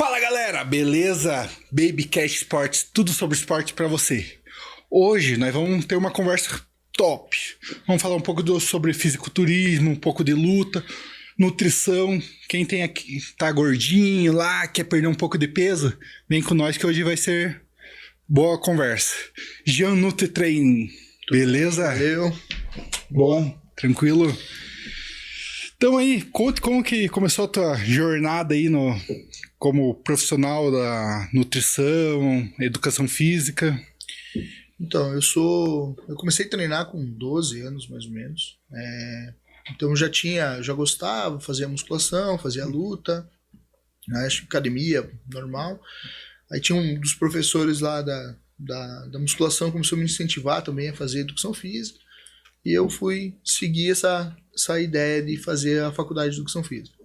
Fala galera, beleza? Baby Cash Sports, tudo sobre esporte pra você. Hoje nós vamos ter uma conversa top. Vamos falar um pouco sobre fisiculturismo, um pouco de luta, nutrição. Quem tem aqui, tá gordinho lá, quer perder um pouco de peso, vem com nós que hoje vai ser boa conversa. Jean NutriTrain, beleza? Valeu. Bom, tranquilo? Então aí, conte como que começou a tua jornada aí como profissional da nutrição, educação física. Então, eu comecei a treinar com 12 anos, mais ou menos. Então já gostava, fazia musculação, fazia luta, né, academia normal. Aí tinha um dos professores lá da musculação que começou a me incentivar também a fazer educação física. E eu fui seguir essa ideia de fazer a faculdade de educação física.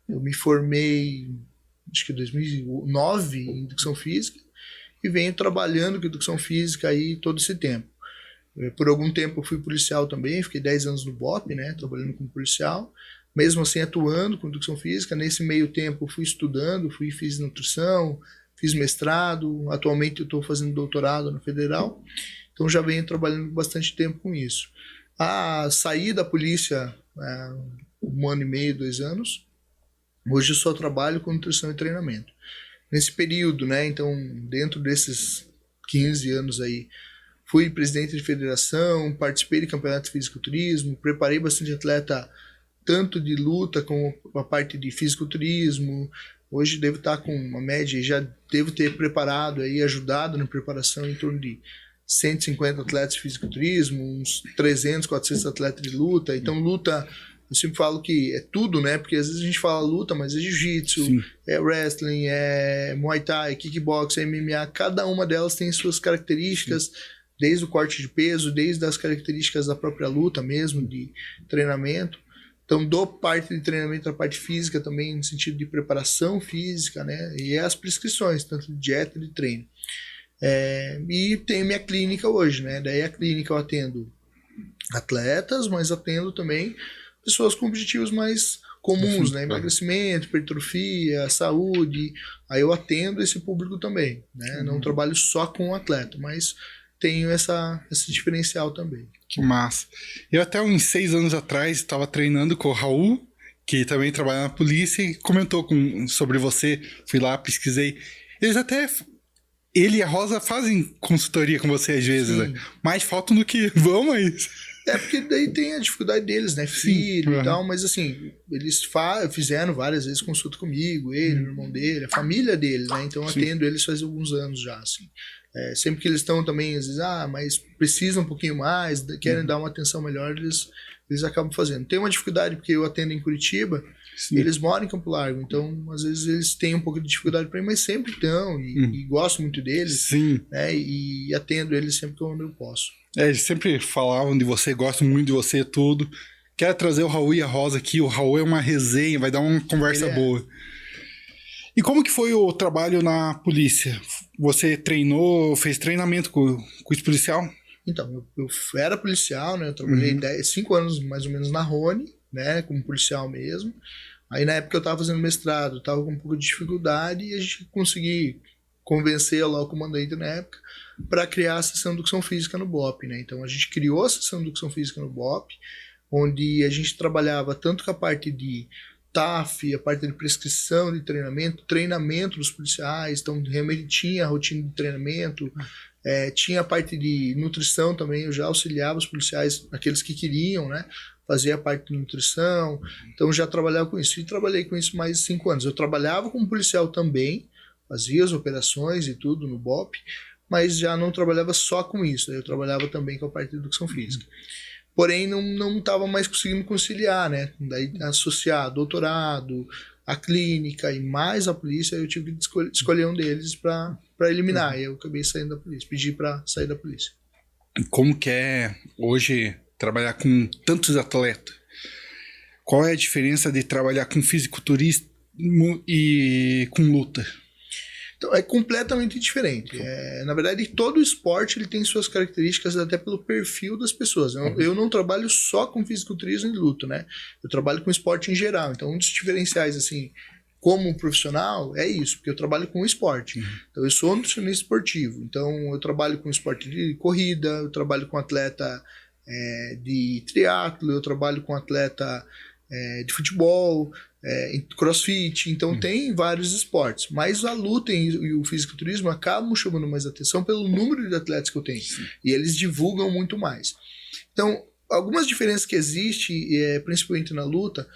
Eu me formei, acho que em 2009, em educação física, e venho trabalhando com educação física aí todo esse tempo. Por algum tempo eu fui policial também, fiquei 10 anos no BOP, né, trabalhando como policial, mesmo assim atuando com educação física. Nesse meio tempo eu fui estudando, fiz nutrição, fiz mestrado, atualmente eu estou fazendo doutorado na Federal, então já venho trabalhando bastante tempo com isso. Saí da polícia 1 ano e meio, 2 anos, hoje eu só trabalho com nutrição e treinamento. Nesse período, né, então, dentro desses 15 anos aí, fui presidente de federação, participei de campeonato de fisiculturismo, preparei bastante atleta, tanto de luta como a parte de fisiculturismo. Hoje devo estar com uma média, já devo ter preparado aí, ajudado na preparação em torno de 150 atletas de fisiculturismo, uns 300, 400 atletas de luta. Então, luta, eu sempre falo que é tudo, né? Porque às vezes a gente fala luta, mas é jiu-jitsu, é wrestling, é muay thai, kickbox, é MMA. Cada uma delas tem suas características, desde o corte de peso, desde as características da própria luta mesmo, de treinamento. Então, dou parte de treinamento da parte física também, no sentido de preparação física, né? E as prescrições, tanto de dieta e de treino. E tenho minha clínica hoje, né? Daí a clínica eu atendo atletas, mas atendo também pessoas com objetivos mais comuns, né? Emagrecimento, hipertrofia, saúde. Aí eu atendo esse público também, né? Não trabalho só com o atleta, mas tenho esse diferencial também. Que massa. Eu até uns 6 anos atrás estava treinando com o Raul, que também trabalha na polícia, e comentou sobre você. Fui lá, pesquisei. Ele e a Rosa fazem consultoria com você às vezes, né? Mais faltam do que vão, mas... Porque daí tem a dificuldade deles, né? Filho e tal, mas assim, eles fizeram várias vezes consulta comigo, ele, o irmão dele, a família dele, né? Então eu atendo eles faz alguns anos já, assim. Sempre que eles estão também, às vezes, mas precisam um pouquinho mais, querem dar uma atenção melhor, eles acabam fazendo. Tem uma dificuldade porque eu atendo em Curitiba, eles moram em Campo Largo, então às vezes eles têm um pouco de dificuldade para ir, mas sempre estão, e gosto muito deles, né, e atendo eles sempre que eu posso. Eles sempre falavam de você, gostam muito de você, tudo. Quero trazer o Raul e a Rosa aqui, o Raul é uma resenha, vai dar uma conversa boa. E como que foi o trabalho na polícia? Você treinou, fez treinamento com os policial? Então, eu era policial, né? Eu trabalhei 5 anos mais ou menos na Rony, né? Como policial mesmo. Aí na época eu estava fazendo mestrado, estava com um pouco de dificuldade e a gente conseguiu convencer lá o comandante na época para criar a seção de educação física no BOP, né? Então a gente criou a seção de educação física no BOP, onde a gente trabalhava tanto com a parte de TAF, a parte de prescrição de treinamento dos policiais, então realmente tinha a rotina de treinamento, tinha a parte de nutrição também, eu já auxiliava os policiais, aqueles que queriam, né, fazer a parte de nutrição, então já trabalhava com isso, e trabalhei com isso mais de 5 anos. Eu trabalhava como policial também, fazia as operações e tudo no BOP, mas já não trabalhava só com isso, eu trabalhava também com a parte de educação física. Porém, não estava mais conseguindo conciliar, né? Daí, associar doutorado, a clínica e mais a polícia, eu tive que escolher um deles para eliminar. E eu acabei saindo da polícia, pedi para sair da polícia. Como que é hoje trabalhar com tantos atletas? Qual é a diferença de trabalhar com fisiculturismo e com luta? Então, é completamente diferente. Na verdade, todo esporte ele tem suas características até pelo perfil das pessoas. Eu não trabalho só com fisiculturismo e luta, né? Eu trabalho com esporte em geral. Então, um dos diferenciais, assim, como profissional, é isso, porque eu trabalho com esporte. Então, eu sou nutricionista esportivo. Então, eu trabalho com esporte de corrida, eu trabalho com atleta de triatlo, eu trabalho com atleta de futebol, crossfit. Então, tem vários esportes. Mas a luta e o fisiculturismo acabam chamando mais atenção pelo número de atletas que eu tenho. Sim. E eles divulgam muito mais. Então, algumas diferenças que existem, principalmente na luta,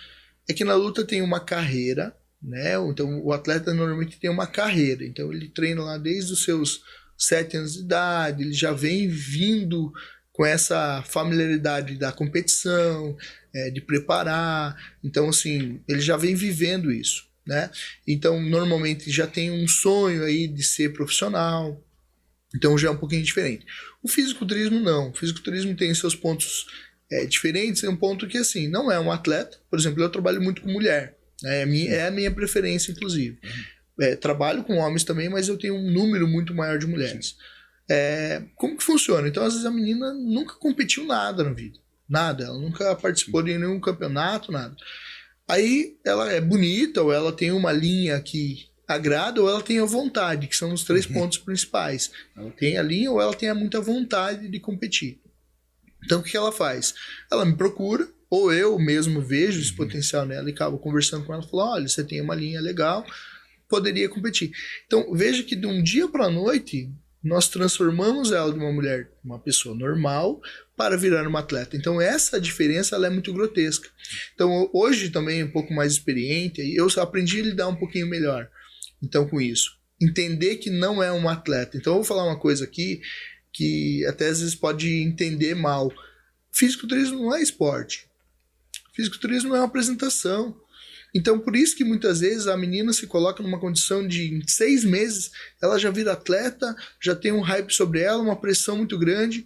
é que na luta tem uma carreira, né? Então, o atleta normalmente tem uma carreira. Então, ele treina lá desde os seus 7 anos de idade, ele já vem vindo com essa familiaridade da competição, de preparar. Então, assim, ele já vem vivendo isso, né? Então, normalmente já tem um sonho aí de ser profissional. Então, já é um pouquinho diferente. O fisiculturismo não. O fisiculturismo tem seus pontos diferentes. É um ponto que, assim, não é um atleta. Por exemplo, eu trabalho muito com mulher. É a minha preferência, inclusive. Trabalho com homens também, mas eu tenho um número muito maior de mulheres. Como que funciona? Então, às vezes, a menina nunca competiu nada na vida. Nada. Ela nunca participou de nenhum campeonato, nada. Aí, ela é bonita, ou ela tem uma linha que agrada, ou ela tem a vontade, que são os 3 pontos principais. Ela tem a linha, ou ela tem muita vontade de competir. Então, o que ela faz? Ela me procura, ou eu mesmo vejo esse potencial nela e acabo conversando com ela e falo, olha, você tem uma linha legal, poderia competir. Então, veja que de um dia para a noite, nós transformamos ela de uma mulher, uma pessoa normal, para virar uma atleta. Então, essa diferença ela é muito grotesca. Então, hoje também, um pouco mais experiente, eu aprendi a lidar um pouquinho melhor. Então, com isso. Entender que não é um atleta. Então, eu vou falar uma coisa aqui que até às vezes pode entender mal. Fisiculturismo não é esporte. Fisiculturismo é uma apresentação. Então, por isso que muitas vezes a menina se coloca numa condição de, em 6 meses, ela já vira atleta, já tem um hype sobre ela, uma pressão muito grande.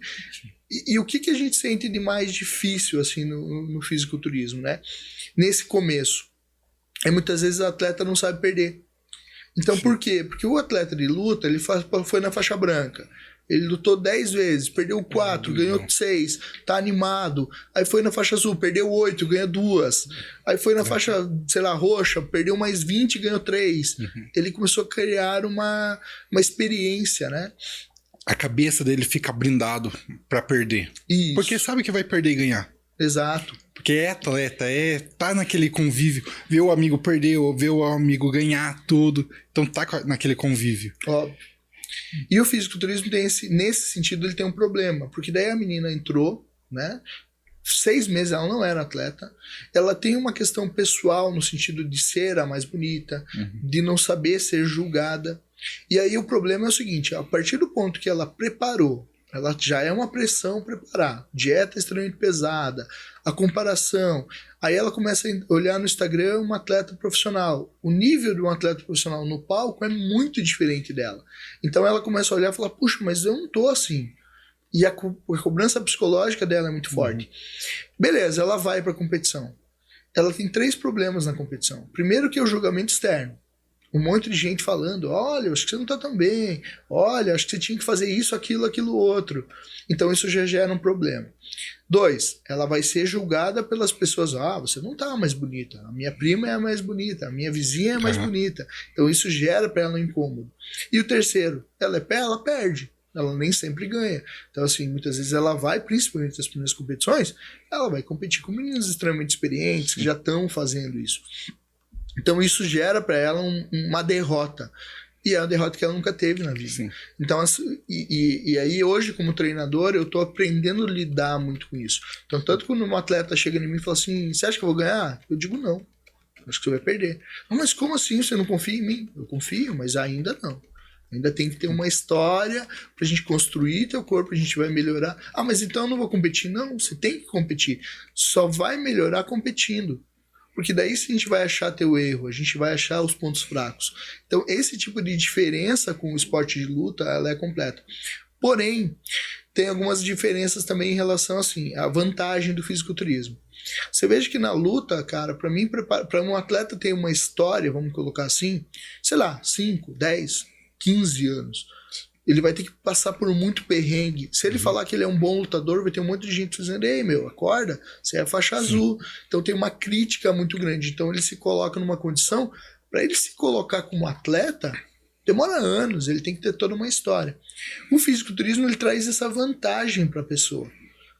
E o que a gente sente de mais difícil assim, no fisiculturismo, né? Nesse começo? Muitas vezes o atleta não sabe perder. Então, sim. Por quê? Porque o atleta de luta, ele foi na faixa branca. Ele lutou 10 vezes, perdeu 4, ganhou 6, tá animado. Aí foi na faixa azul, perdeu 8, ganhou 2. Aí foi na faixa, sei lá, roxa, perdeu mais 20, ganhou 3. Ele começou a criar uma experiência, né? A cabeça dele fica blindado pra perder. Isso. Porque sabe que vai perder e ganhar. Exato. Porque é atleta, tá naquele convívio, vê o amigo perder, ou vê o amigo ganhar tudo. Então tá naquele convívio. Óbvio. E o fisiculturismo tem nesse sentido ele tem um problema, porque daí a menina entrou, né? 6 meses ela não era atleta, ela tem uma questão pessoal no sentido de ser a mais bonita, de não saber ser julgada. E aí o problema é o seguinte, a partir do ponto que ela preparou, ela já é uma pressão preparar, dieta extremamente pesada, a comparação, aí ela começa a olhar no Instagram uma atleta profissional, o nível de um atleta profissional no palco é muito diferente dela, então ela começa a olhar e falar, puxa, mas eu não tô assim, e a cobrança psicológica dela é muito forte. Beleza, ela vai para a competição, ela tem 3 problemas na competição, primeiro que é o julgamento externo, um monte de gente falando, olha, acho que você não tá tão bem, olha, acho que você tinha que fazer isso, aquilo outro. Então isso já gera um problema. 2, ela vai ser julgada pelas pessoas, você não tá mais bonita, a minha prima é a mais bonita, a minha vizinha é a mais bonita. Então isso gera para ela um incômodo. E o terceiro, ela perde, ela nem sempre ganha. Então assim, muitas vezes ela vai, principalmente nas primeiras competições, ela vai competir com meninos extremamente experientes, que já estão fazendo isso. Então isso gera para ela uma derrota. E é uma derrota que ela nunca teve na vida. Sim. Então, e aí hoje, como treinador, eu tô aprendendo a lidar muito com isso. Então, tanto quando um atleta chega em mim e fala assim, você acha que eu vou ganhar? Eu digo não. Acho que você vai perder. Mas como assim? Você não confia em mim? Eu confio, mas ainda não. Ainda tem que ter uma história pra gente construir teu corpo, a gente vai melhorar. Mas então eu não vou competir? Não, você tem que competir. Só vai melhorar competindo. Porque daí se a gente vai achar teu erro, a gente vai achar os pontos fracos. Então esse tipo de diferença com o esporte de luta, ela é completa. Porém, tem algumas diferenças também em relação assim, à vantagem do fisiculturismo. Você veja que na luta, cara, para mim, para um atleta ter uma história, vamos colocar assim, sei lá, 5, 10, 15 anos, ele vai ter que passar por muito perrengue. Se ele falar que ele é um bom lutador, vai ter um monte de gente dizendo, ei, meu, acorda, você é faixa azul. Então tem uma crítica muito grande. Então ele se coloca numa condição Para ele se colocar como atleta, demora anos, ele tem que ter toda uma história. O fisiculturismo, ele traz essa vantagem para a pessoa.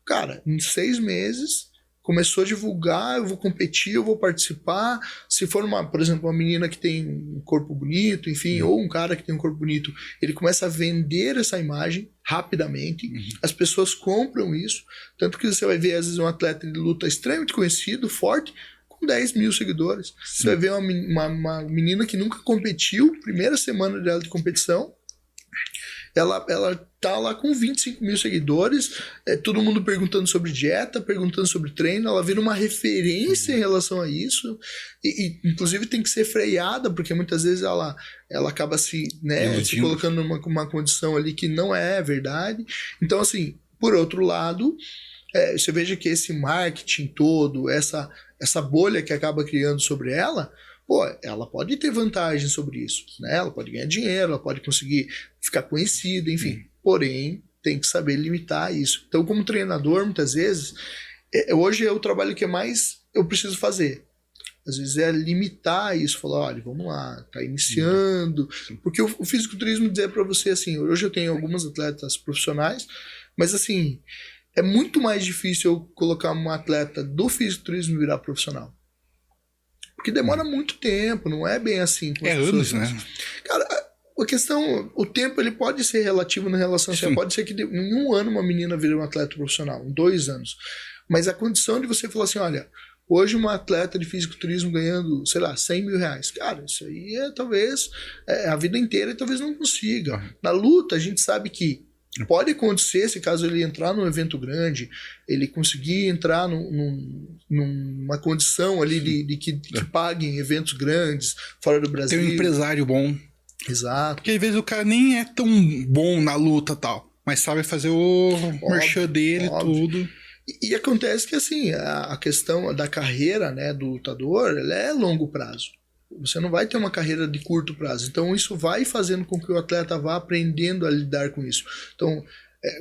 Cara, em 6 meses, começou a divulgar, eu vou competir, eu vou participar. Se for, por exemplo, uma menina que tem um corpo bonito, enfim, ou um cara que tem um corpo bonito, ele começa a vender essa imagem rapidamente. As pessoas compram isso. Tanto que você vai ver, às vezes, um atleta de luta extremamente conhecido, forte, com 10 mil seguidores. Você vai ver uma menina que nunca competiu, primeira semana dela de competição, ela tá lá com 25 mil seguidores, todo mundo perguntando sobre dieta, perguntando sobre treino, ela vira uma referência em relação a isso, e inclusive tem que ser freada, porque muitas vezes ela acaba se colocando numa condição ali que não é verdade. Então, assim, por outro lado, você veja que esse marketing todo, essa bolha que acaba criando sobre ela, pô, ela pode ter vantagem sobre isso, né? Ela pode ganhar dinheiro, ela pode conseguir ficar conhecida, enfim. Porém, tem que saber limitar isso. Então, como treinador, muitas vezes, hoje é o trabalho que mais eu preciso fazer. Às vezes é limitar isso, falar, olha, vamos lá, tá iniciando. Porque o fisiculturismo dizer para você assim, hoje eu tenho algumas atletas profissionais, mas assim, é muito mais difícil eu colocar uma atleta do fisiculturismo virar profissional. Porque demora muito tempo, não é bem assim. Anos, né? Cara, a questão, o tempo ele pode ser relativo na relação. Pode ser que em 1 ano uma menina vire um atleta profissional, em 2 anos. Mas a condição de você falar assim, olha, hoje uma atleta de fisiculturismo ganhando, sei lá, 100 mil reais. Cara, isso aí talvez a vida inteira e talvez não consiga. Na luta, a gente sabe que pode acontecer, se caso ele entrar num evento grande, ele conseguir entrar numa condição ali de que paguem eventos grandes fora do Brasil. Tem um empresário bom. Exato. Porque às vezes o cara nem é tão bom na luta e tal, mas sabe fazer o merchan dele, tudo. E acontece que assim, a questão da carreira, né, do lutador, ela é longo prazo. Você não vai ter uma carreira de curto prazo. Então isso vai fazendo com que o atleta vá aprendendo a lidar com isso. Então,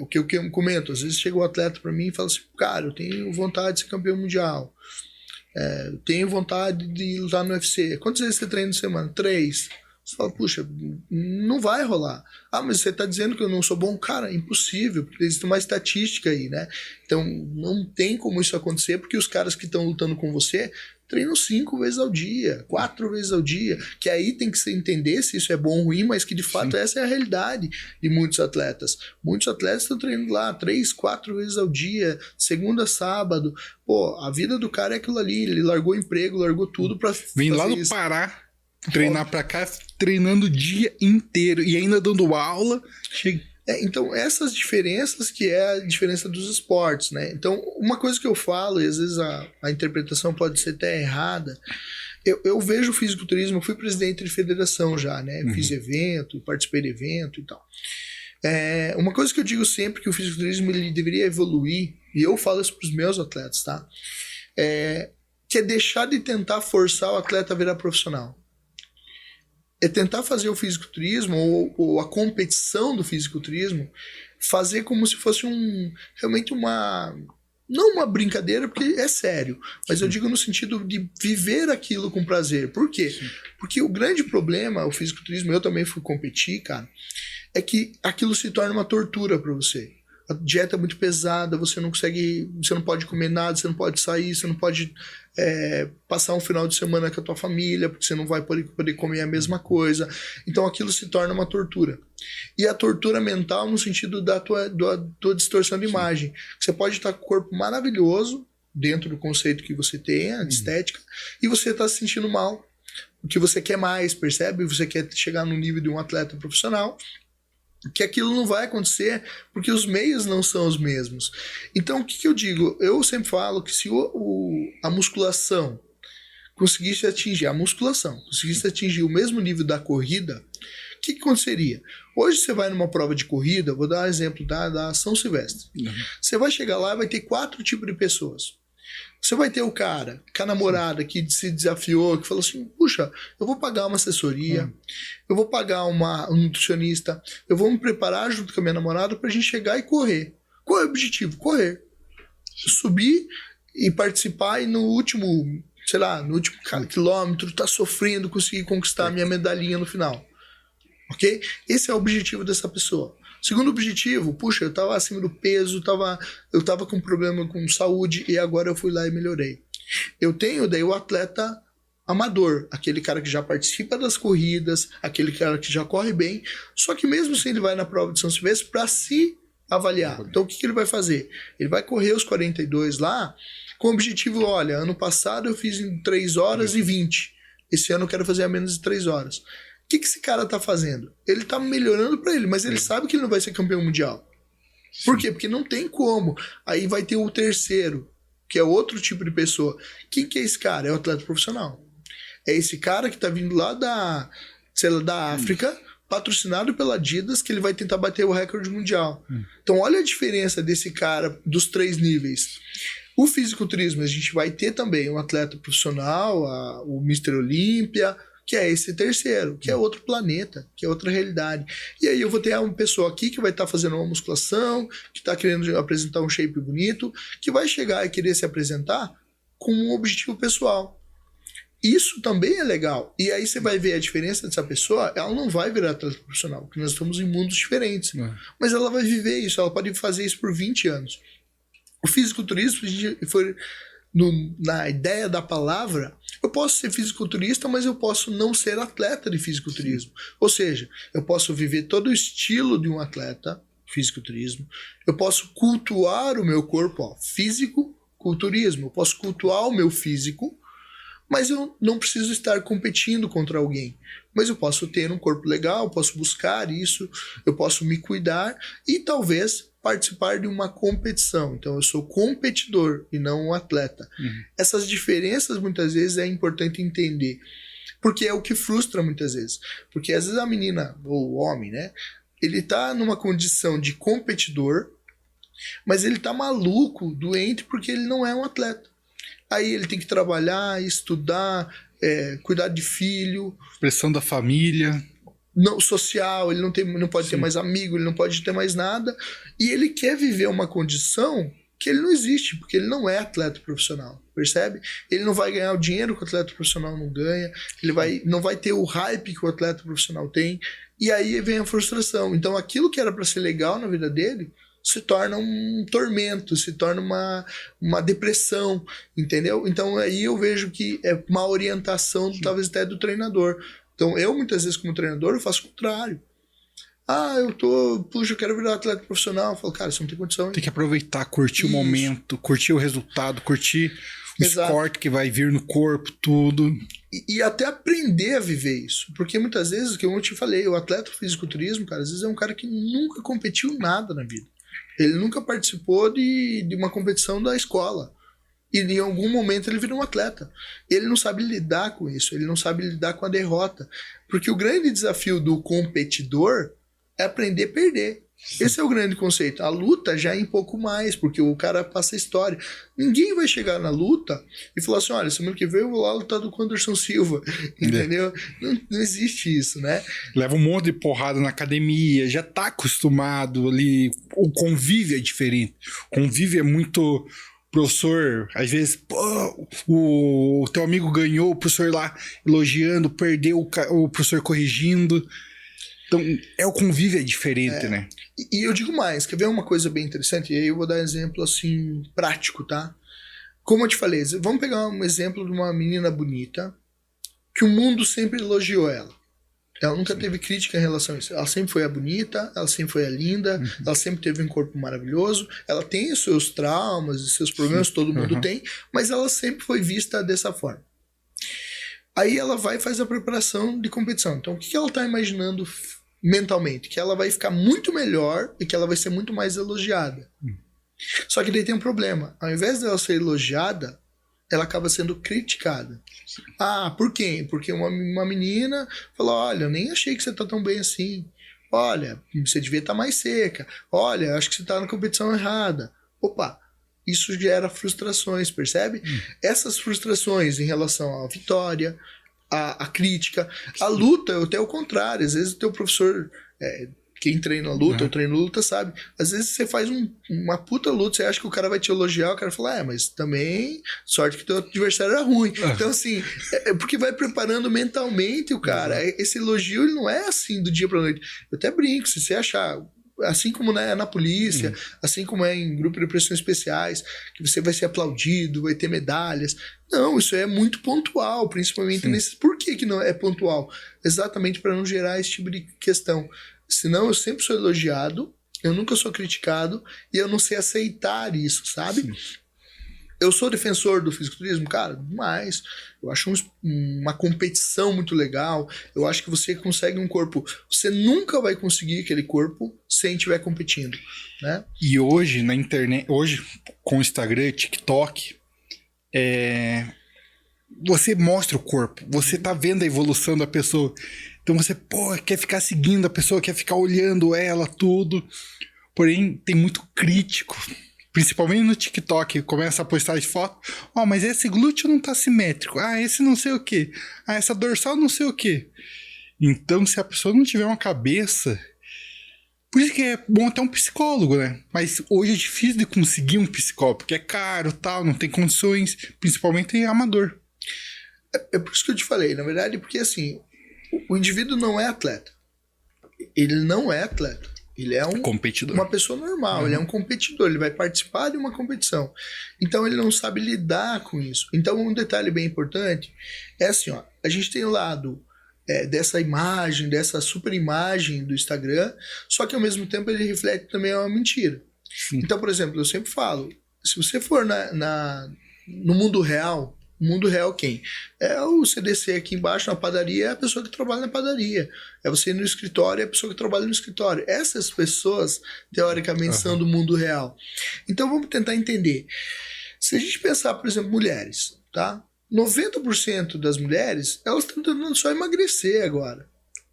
o que eu comento, às vezes chega o atleta para mim e fala assim, cara, eu tenho vontade de ser campeão mundial. Eu tenho vontade de lutar no UFC. Quantas vezes você treina na semana? 3. Você fala, puxa, não vai rolar. Ah, mas você está dizendo que eu não sou bom? Cara, é impossível, porque existe uma estatística aí, né? Então não tem como isso acontecer, porque os caras que estão lutando com você treinam 5 vezes ao dia, 4 vezes ao dia, que aí tem que se entender se isso é bom ou ruim, mas que de fato essa é a realidade de muitos atletas. Muitos atletas estão treinando lá 3, 4 vezes ao dia, segunda a sábado. Pô, a vida do cara é aquilo ali, ele largou o emprego, largou tudo pra Vem lá do Pará, treinar pra cá, treinando o dia inteiro e ainda dando aula. Então, essas diferenças que é a diferença dos esportes, né? Então, uma coisa que eu falo, e às vezes a interpretação pode ser até errada, eu vejo o fisiculturismo, eu fui presidente de federação já, né? Fiz evento, participei de evento e tal. Uma coisa que eu digo sempre que o fisiculturismo ele deveria evoluir, e eu falo isso pros meus atletas, tá? Que é deixar de tentar forçar o atleta a virar profissional. É tentar fazer o fisiculturismo ou a competição do fisiculturismo fazer como se fosse realmente não uma brincadeira, porque é sério, mas eu digo no sentido de viver aquilo com prazer. Por quê? Porque o grande problema, o fisiculturismo, eu também fui competir, cara, é que aquilo se torna uma tortura para você. A dieta é muito pesada, você não pode comer nada, você não pode sair, você não pode passar um final de semana com a tua família, porque você não vai poder comer a mesma coisa. Então aquilo se torna uma tortura. E a tortura mental no sentido da tua distorção de imagem. Você pode estar com o corpo maravilhoso, dentro do conceito que você tenha, de estética, e você está se sentindo mal, porque você quer mais, percebe? Você quer chegar no nível de um atleta profissional, que aquilo não vai acontecer porque os meios não são os mesmos. Então, o que eu digo? Eu sempre falo que se a musculação conseguisse atingir o mesmo nível da corrida, o que aconteceria? Hoje você vai numa prova de corrida, vou dar um exemplo da São Silvestre. Você vai chegar lá e vai ter 4 tipos de pessoas. Você vai ter o cara com a namorada que se desafiou, que falou assim, puxa, eu vou pagar uma assessoria, eu vou pagar um nutricionista, eu vou me preparar junto com a minha namorada pra gente chegar e correr. Qual é o objetivo? Correr. Subir e participar e no último sei lá, no último quilômetro, tá sofrendo, consegui conquistar a minha medalhinha no final. Ok? Esse é o objetivo dessa pessoa. Segundo objetivo, puxa, eu tava acima do peso, eu tava com problema com saúde e agora eu fui lá e melhorei. Eu tenho daí o atleta amador, aquele cara que já participa das corridas, aquele cara que já corre bem, só que mesmo assim ele vai na prova de São Silvestre para se avaliar. Então o que ele vai fazer? Ele vai correr os 42 lá com o objetivo, olha, ano passado eu fiz em 3 horas e 20. Esse ano eu quero fazer a menos de 3 horas. O que esse cara tá fazendo? Ele tá melhorando para ele, mas ele sabe que ele não vai ser campeão mundial. Por quê? Porque não tem como. Aí vai ter o terceiro, que é outro tipo de pessoa. Quem que é esse cara? É o atleta profissional. É esse cara que tá vindo lá da África, patrocinado pela Adidas, que ele vai tentar bater o recorde mundial. Então olha a diferença desse cara dos 3 níveis. O fisiculturismo, a gente vai ter também um atleta profissional, o Mr. Olímpia, que é esse terceiro, que é outro planeta, que é outra realidade. E aí eu vou ter uma pessoa aqui que vai estar fazendo uma musculação, que está querendo apresentar um shape bonito, que vai chegar e querer se apresentar com um objetivo pessoal. Isso também é legal. E aí você vai ver a diferença dessa pessoa, ela não vai virar atleta profissional, porque nós estamos em mundos diferentes. Mas ela vai viver isso, ela pode fazer isso por 20 anos. O fisiculturismo, na ideia da palavra, eu posso ser fisiculturista, mas eu posso não ser atleta de fisiculturismo. Ou seja, eu posso viver todo o estilo de um atleta fisiculturismo, eu posso cultuar o meu corpo, físico-culturismo, eu posso cultuar o meu físico, mas eu não preciso estar competindo contra alguém. Mas eu posso ter um corpo legal, posso buscar isso, eu posso me cuidar e talvez participar de uma competição. Então eu sou competidor e não um atleta. Essas diferenças muitas vezes é importante entender, porque é o que frustra muitas vezes. Porque às vezes a menina ou o homem, né, ele tá numa condição de competidor, mas ele tá maluco, doente, porque ele não é um atleta. Aí ele tem que trabalhar, estudar, cuidar de filho. Pressão da família. Não, social, ele não pode ter mais amigo, ele não pode ter mais nada. E ele quer viver uma condição que ele não existe, porque ele não é atleta profissional, percebe? Ele não vai ganhar o dinheiro que o atleta profissional não ganha, não vai ter o hype que o atleta profissional tem, e aí vem a frustração. Então aquilo que era para ser legal na vida dele se torna um tormento, se torna uma depressão, entendeu? Então aí eu vejo que é uma orientação, talvez até do treinador. Então eu muitas vezes como treinador eu faço o contrário. Eu quero virar atleta profissional. Eu falo, cara, você não tem condição. Tem que aproveitar, curtir o momento, curtir o resultado, curtir o esporte que vai vir no corpo, tudo. E até aprender a viver isso. Porque muitas vezes, como eu te falei, o atleta fisiculturismo, cara, às vezes é um cara que nunca competiu nada na vida. Ele nunca participou de uma competição da escola. E em algum momento ele vira um atleta. Ele não sabe lidar com isso, ele não sabe lidar com a derrota. Porque o grande desafio do competidor é aprender a perder. Esse é o grande conceito. A luta já é um pouco mais, porque o cara passa a história. Ninguém vai chegar na luta e falar assim, olha, semana que vem eu vou lá lutar com o Anderson Silva. Entendeu? Não existe isso, né? Leva um monte de porrada na academia, já tá acostumado ali. O convívio é diferente. O convívio é muito... Professor, às vezes, pô, o teu amigo ganhou, o professor lá elogiando, perdeu o professor corrigindo. Então, o convívio é diferente, né? E eu digo mais, quer ver uma coisa bem interessante? E aí eu vou dar exemplo, assim, prático, tá? Como eu te falei, vamos pegar um exemplo de uma menina bonita, que o mundo sempre elogiou ela. Ela nunca teve crítica em relação a isso. Ela sempre foi a bonita, ela sempre foi a linda, ela sempre teve um corpo maravilhoso. Ela tem os seus traumas e seus problemas, todo mundo tem, mas ela sempre foi vista dessa forma. Aí ela vai e faz a preparação de competição. Então o que ela está imaginando mentalmente? Que ela vai ficar muito melhor e que ela vai ser muito mais elogiada. Só que daí tem um problema. Ao invés dela ser elogiada, ela acaba sendo criticada. Por quê? Porque uma menina falou, olha, eu nem achei que você tá tão bem assim. Olha, você devia estar mais seca. Olha, acho que você tá na competição errada. Opa, isso gera frustrações, percebe? Essas frustrações em relação à vitória, à crítica, a luta é até o contrário. Às vezes o teu professor Quem treina luta ou treina luta sabe. Às vezes você faz uma puta luta, você acha que o cara vai te elogiar, o cara fala, mas também sorte que teu adversário era ruim. Então, assim, é porque vai preparando mentalmente o cara. Esse elogio, ele não é assim do dia pra noite. Eu até brinco, se você achar, assim como é na polícia, assim como é em grupo de operações especiais, que você vai ser aplaudido, vai ter medalhas. Não, isso é muito pontual, principalmente nesses. Por que não é pontual? Exatamente para não gerar esse tipo de questão. Senão eu sempre sou elogiado, eu nunca sou criticado e eu não sei aceitar isso, sabe? Sim. Eu sou defensor do fisiculturismo, cara, demais. Eu acho uma competição muito legal. Eu acho que você consegue um corpo. Você nunca vai conseguir aquele corpo sem estiver competindo, né? E hoje, na internet, hoje, com o Instagram, TikTok, você mostra o corpo. Você tá vendo a evolução da pessoa. Então você, quer ficar seguindo a pessoa, quer ficar olhando ela, tudo. Porém, tem muito crítico. Principalmente no TikTok, começa a postar foto. Mas esse glúteo não tá simétrico. Esse não sei o quê. Essa dorsal não sei o quê. Então, se a pessoa não tiver uma cabeça... Por isso que é bom ter um psicólogo, né? Mas hoje é difícil de conseguir um psicólogo, porque é caro, tal, não tem condições, principalmente em amador. É por isso que eu te falei, na verdade, porque assim... O indivíduo não é atleta. Ele não é atleta. Ele é competidor. Uma pessoa normal. Ele é um competidor. Ele vai participar de uma competição. Então, ele não sabe lidar com isso. Então, um detalhe bem importante é assim, ó. A gente tem o lado dessa imagem, dessa super imagem do Instagram, só que, ao mesmo tempo, ele reflete também uma mentira. Sim. Então, por exemplo, eu sempre falo, se você for no mundo real... O mundo real quem? É o CDC aqui embaixo na padaria, é a pessoa que trabalha na padaria. É você ir no escritório, é a pessoa que trabalha no escritório. Essas pessoas, teoricamente, são do mundo real. Então vamos tentar entender. Se a gente pensar, por exemplo, mulheres, tá? 90% das mulheres, elas estão tentando só emagrecer agora.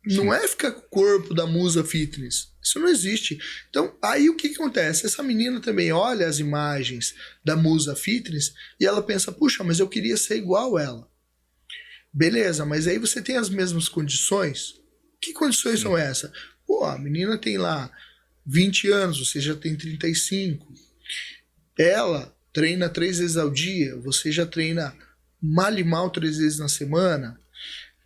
Sim. Não é ficar com o corpo da musa fitness. Isso não existe. Então, aí o que acontece? Essa menina também olha as imagens da musa fitness e ela pensa, puxa, mas eu queria ser igual ela. Beleza, mas aí você tem as mesmas condições? Que condições são essas? A menina tem lá 20 anos, você já tem 35. Ela treina 3 vezes ao dia, você já treina mal e mal 3 vezes na semana.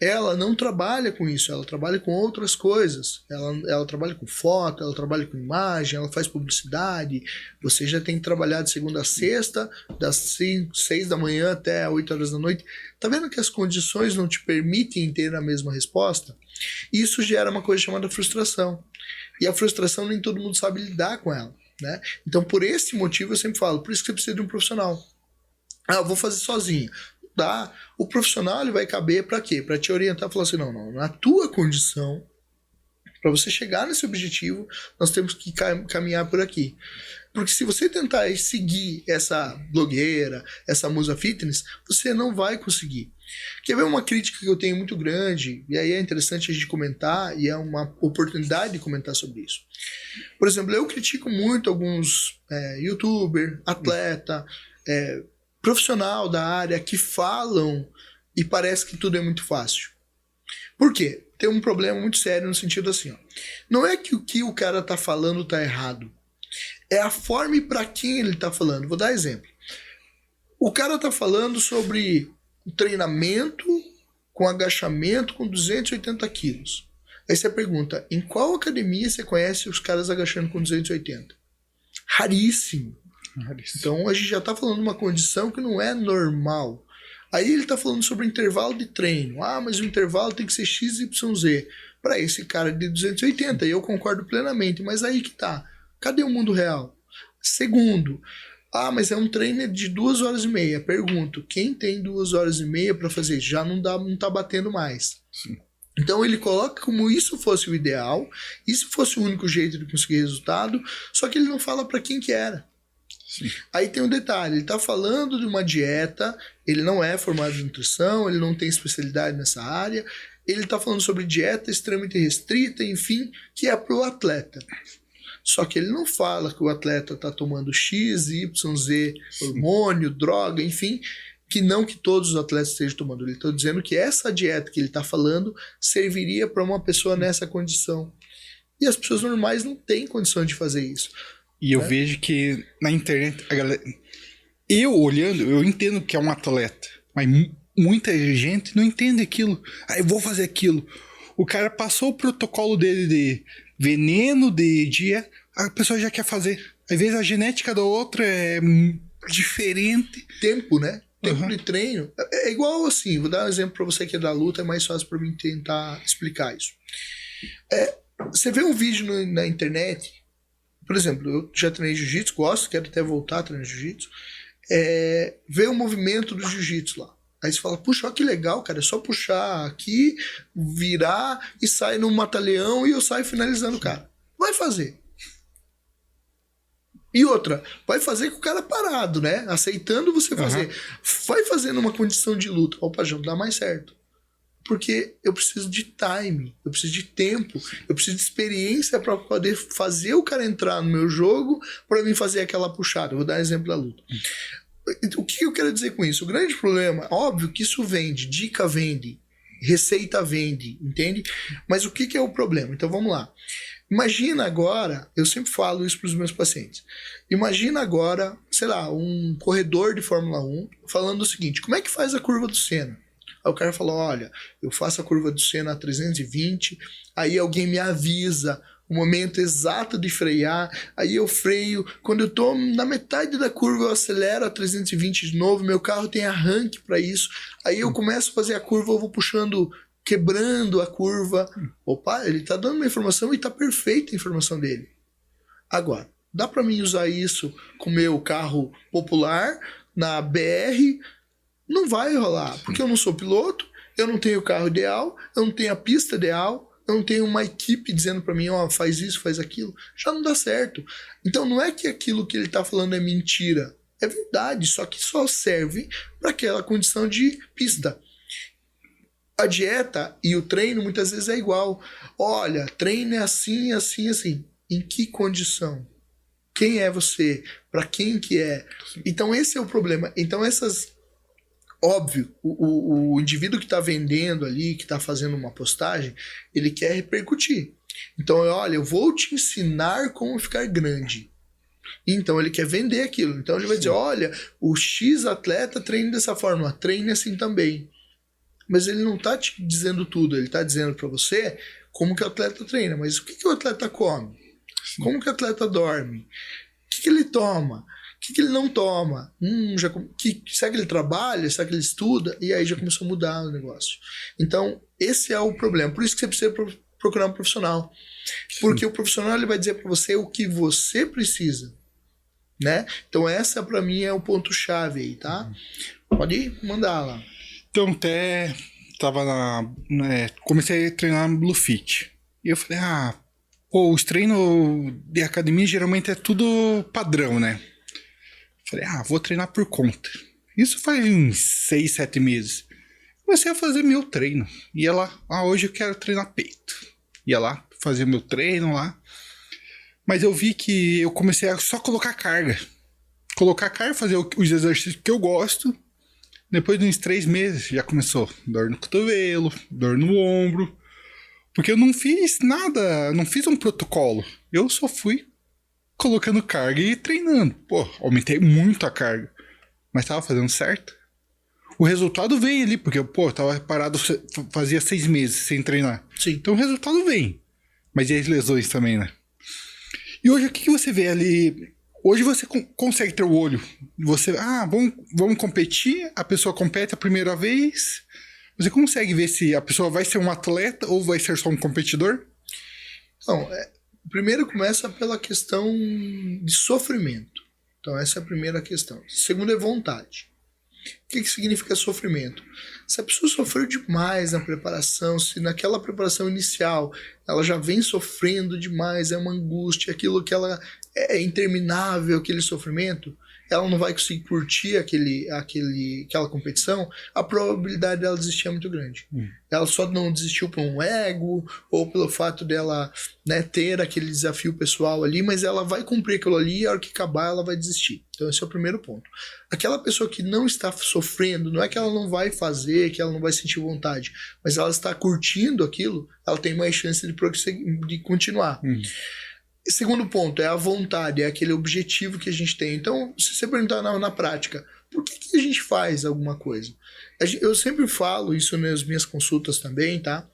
Ela não trabalha com isso, ela trabalha com outras coisas. Ela trabalha com foto, ela trabalha com imagem, ela faz publicidade. Você já tem que trabalhar de segunda a sexta, das 6 da manhã até 8 horas da noite. Tá vendo que as condições não te permitem ter a mesma resposta? Isso gera uma coisa chamada frustração. E a frustração nem todo mundo sabe lidar com ela, né? Então, por esse motivo, eu sempre falo, por isso que você precisa de um profissional. Eu vou fazer sozinho. Tá? O profissional ele vai caber para quê? Para te orientar e falar assim, não, na tua condição, para você chegar nesse objetivo, nós temos que caminhar por aqui. Porque se você tentar seguir essa blogueira, essa musa fitness, você não vai conseguir. Quer ver uma crítica que eu tenho muito grande, e aí é interessante a gente comentar, e é uma oportunidade de comentar sobre isso. Por exemplo, eu critico muito alguns youtuber, atleta, profissional da área que falam e parece que tudo é muito fácil. Por quê? Tem um problema muito sério no sentido assim, ó. Não é que o que o cara tá falando tá errado. É a forma e para quem ele tá falando. Vou dar exemplo. O cara tá falando sobre treinamento com agachamento com 280 quilos. Aí você pergunta, em qual academia você conhece os caras agachando com 280? Raríssimo. Então a gente já está falando de uma condição que não é normal. Aí ele está falando sobre intervalo de treino. Mas o intervalo tem que ser XYZ. Para esse cara de 280, e eu concordo plenamente. Mas aí que tá. Cadê o mundo real? Segundo, mas é um treino de 2 horas e meia. Pergunto, quem tem 2 horas e meia para fazer? Já não tá batendo mais. Sim. Então ele coloca como isso fosse o ideal, isso fosse o único jeito de conseguir resultado, só que ele não fala para quem que era. Sim. Aí tem um detalhe, ele está falando de uma dieta, ele não é formado em nutrição, ele não tem especialidade nessa área, ele está falando sobre dieta extremamente restrita, enfim, que é para o atleta. Só que ele não fala que o atleta está tomando X, Y, Z, hormônio, droga, enfim, que não que todos os atletas estejam tomando. Ele está dizendo que essa dieta que ele está falando serviria para uma pessoa nessa condição. E as pessoas normais não têm condição de fazer isso. E eu vejo que na internet, a galera... Eu olhando, eu entendo que é um atleta, mas muita gente não entende aquilo. Eu vou fazer aquilo. O cara passou o protocolo dele de veneno, de dia, a pessoa já quer fazer. Às vezes a genética da outra é diferente. Tempo, né? Tempo de treino. É igual assim, vou dar um exemplo pra você que é da luta, é mais fácil pra mim tentar explicar isso. Você vê um vídeo na internet, por exemplo, eu já treinei jiu-jitsu, gosto, quero até voltar a treinar jiu-jitsu. Vê o movimento do jiu-jitsu lá. Aí você fala, puxa, olha que legal, cara, é só puxar aqui, virar e sair num mata-leão e eu saio finalizando o cara. Vai fazer. E outra, vai fazer com o cara parado, né? Aceitando você fazer. Vai fazer numa condição de luta. Opa, já não dá mais certo. Porque eu preciso de time, eu preciso de tempo, eu preciso de experiência para poder fazer o cara entrar no meu jogo para mim fazer aquela puxada. Eu vou dar um exemplo da luta. O que eu quero dizer com isso? O grande problema, óbvio que isso vende, dica vende, receita vende, entende? Mas o que é o problema? Então vamos lá. Imagina agora, eu sempre falo isso para os meus pacientes, imagina agora, sei lá, um corredor de Fórmula 1 falando o seguinte, como é que faz a curva do Senna? Aí o cara fala, olha, eu faço a curva do Senna a 320, aí alguém me avisa o momento exato de frear, aí eu freio, quando eu tô na metade da curva eu acelero a 320 de novo, meu carro tem arranque para isso, aí eu começo a fazer a curva, eu vou puxando, quebrando a curva. Opa, ele tá dando uma informação e tá perfeita a informação dele. Agora, dá para mim usar isso com o meu carro popular na BR? Não vai rolar, porque eu não sou piloto, eu não tenho o carro ideal, eu não tenho a pista ideal, eu não tenho uma equipe dizendo para mim, ó, faz isso, faz aquilo. Já não dá certo. Então não é que aquilo que ele tá falando é mentira. É verdade, só que só serve para aquela condição de pista. A dieta e o treino muitas vezes é igual. Olha, treino é assim, assim, assim. Em que condição? Quem é você? Para quem que é? Então esse é o problema. Então essas... Óbvio, o indivíduo que está vendendo ali, que está fazendo uma postagem, ele quer repercutir. Então, olha, eu vou te ensinar como ficar grande. Então, ele quer vender aquilo. Então, ele vai dizer, olha, o X atleta treina dessa forma, treine assim também. Mas ele não está te dizendo tudo, ele está dizendo para você como que o atleta treina. Mas o que o atleta come? Como que o atleta dorme? O que ele toma? O que ele não toma? Será que ele trabalha? Será que ele estuda? E aí já começou a mudar o negócio. Então, esse é o problema. Por isso que você precisa procurar um profissional. Porque o profissional ele vai dizer para você o que você precisa. Né? Então, essa para mim é o ponto-chave aí, tá? Pode ir, mandar lá. Então, até comecei a treinar no Blue Fit. E eu falei, os treinos de academia geralmente é tudo padrão, né? Falei, vou treinar por conta. Isso faz uns 6, 7 meses. Comecei a fazer meu treino. Ia lá, hoje eu quero treinar peito. Ia lá, fazer meu treino lá. Mas eu vi que eu comecei a só colocar carga. Colocar carga, fazer os exercícios que eu gosto. Depois de uns 3 meses já começou dor no cotovelo, dor no ombro. Porque eu não fiz nada, não fiz um protocolo. Eu só fui colocando carga e treinando. Aumentei muito a carga. Mas tava fazendo certo. O resultado veio ali, porque eu tava parado fazia 6 meses sem treinar. Sim. Então o resultado vem. Mas e as lesões também, né? E hoje o que você vê ali? Hoje você consegue ter o olho. Você, vamos competir, a pessoa compete a primeira vez. Você consegue ver se a pessoa vai ser um atleta ou vai ser só um competidor? Não, primeiro começa pela questão de sofrimento. Então essa é a primeira questão. Segundo é vontade. O que significa sofrimento? Se a pessoa sofreu demais na preparação, se naquela preparação inicial ela já vem sofrendo demais, é uma angústia, aquilo que ela é interminável, aquele sofrimento, ela não vai conseguir curtir aquela competição, a probabilidade dela desistir é muito grande. Ela só não desistiu por um ego, ou pelo fato dela, né, ter aquele desafio pessoal ali, mas ela vai cumprir aquilo ali e a hora que acabar ela vai desistir. Então esse é o primeiro ponto. Aquela pessoa que não está sofrendo, não é que ela não vai fazer, que ela não vai sentir vontade, mas ela está curtindo aquilo, ela tem mais chance de continuar. Segundo ponto, é a vontade, é aquele objetivo que a gente tem. Então, se você perguntar na prática, por que a gente faz alguma coisa? Eu sempre falo isso nas minhas consultas também, tá?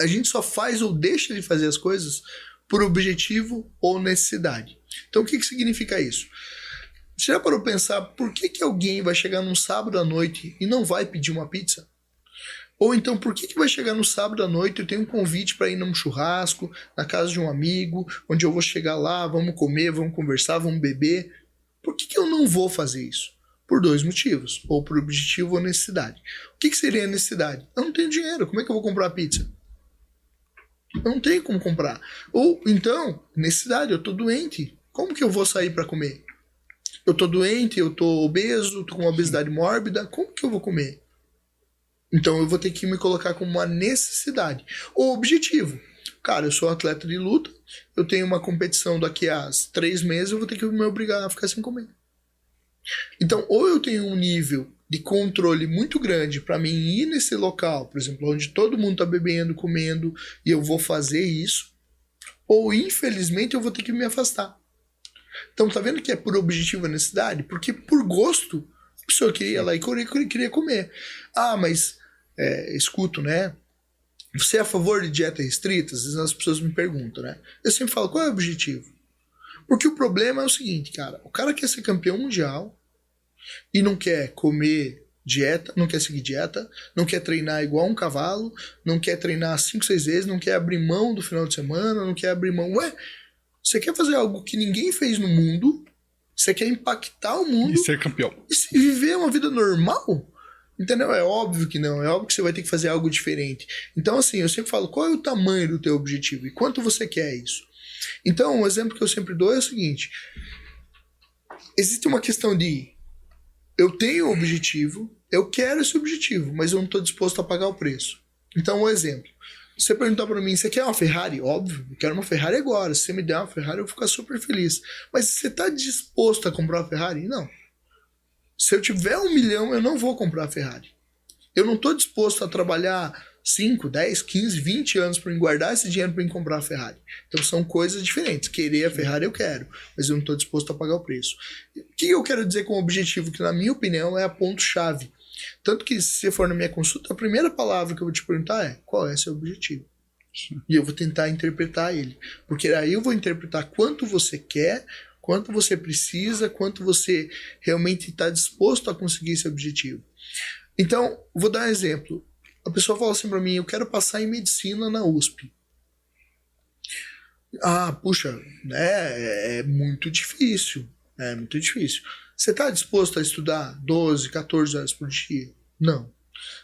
A gente só faz ou deixa de fazer as coisas por objetivo ou necessidade. Então, o que significa isso? Você já parou para pensar por que alguém vai chegar num sábado à noite e não vai pedir uma pizza? Ou então, por que vai chegar no sábado à noite e eu tenho um convite para ir num churrasco, na casa de um amigo, onde eu vou chegar lá, vamos comer, vamos conversar, vamos beber? Por que eu não vou fazer isso? Por dois motivos, ou por objetivo ou necessidade. O que seria a necessidade? Eu não tenho dinheiro, como é que eu vou comprar pizza? Eu não tenho como comprar. Ou então, necessidade, eu tô doente, como que eu vou sair para comer? Eu tô doente, eu tô obeso, tô com uma obesidade mórbida, como que eu vou comer? Então eu vou ter que me colocar como uma necessidade. Ou objetivo. Cara, eu sou atleta de luta, eu tenho uma competição daqui a 3 meses, eu vou ter que me obrigar a ficar sem comer. Então, ou eu tenho um nível de controle muito grande para mim ir nesse local, por exemplo, onde todo mundo tá bebendo, comendo, e eu vou fazer isso, ou infelizmente eu vou ter que me afastar. Então, tá vendo que é por objetivo a necessidade? Porque por gosto, a pessoa queria ir lá e queria comer. Ah, mas escuto, né? Você é a favor de dieta restrita? Às vezes as pessoas me perguntam, né? Eu sempre falo, qual é o objetivo? Porque o problema é o seguinte, cara. O cara quer ser campeão mundial e não quer comer dieta, não quer seguir dieta, não quer treinar igual um cavalo, não quer treinar 5, 6 vezes, não quer abrir mão do final de semana, não quer abrir mão... Ué, você quer fazer algo que ninguém fez no mundo, você quer impactar o mundo... E ser campeão. E viver uma vida normal... Entendeu? É óbvio que não. É óbvio que você vai ter que fazer algo diferente. Então, assim, eu sempre falo, qual é o tamanho do teu objetivo? E quanto você quer isso? Então, um exemplo que eu sempre dou é o seguinte. Existe uma questão de... Eu tenho um objetivo, eu quero esse objetivo, mas eu não estou disposto a pagar o preço. Então, um exemplo. Se você perguntar para mim, você quer uma Ferrari? Óbvio, eu quero uma Ferrari agora. Se você me der uma Ferrari, eu vou ficar super feliz. Mas você está disposto a comprar uma Ferrari? Não. Se eu tiver 1 milhão, eu não vou comprar a Ferrari. Eu não estou disposto a trabalhar 5, 10, 15, 20 anos para guardar esse dinheiro para comprar a Ferrari. Então são coisas diferentes. Querer a Ferrari eu quero, mas eu não estou disposto a pagar o preço. O que eu quero dizer com o objetivo? Que na minha opinião é a ponto-chave. Tanto que se você for na minha consulta, a primeira palavra que eu vou te perguntar é: qual é seu objetivo? E eu vou tentar interpretar ele. Porque aí eu vou interpretar quanto você quer, quanto você precisa, quanto você realmente está disposto a conseguir esse objetivo. Então, vou dar um exemplo. A pessoa fala assim para mim, eu quero passar em medicina na USP. Ah, puxa, né, é muito difícil. É muito difícil. Você está disposto a estudar 12, 14 horas por dia? Não.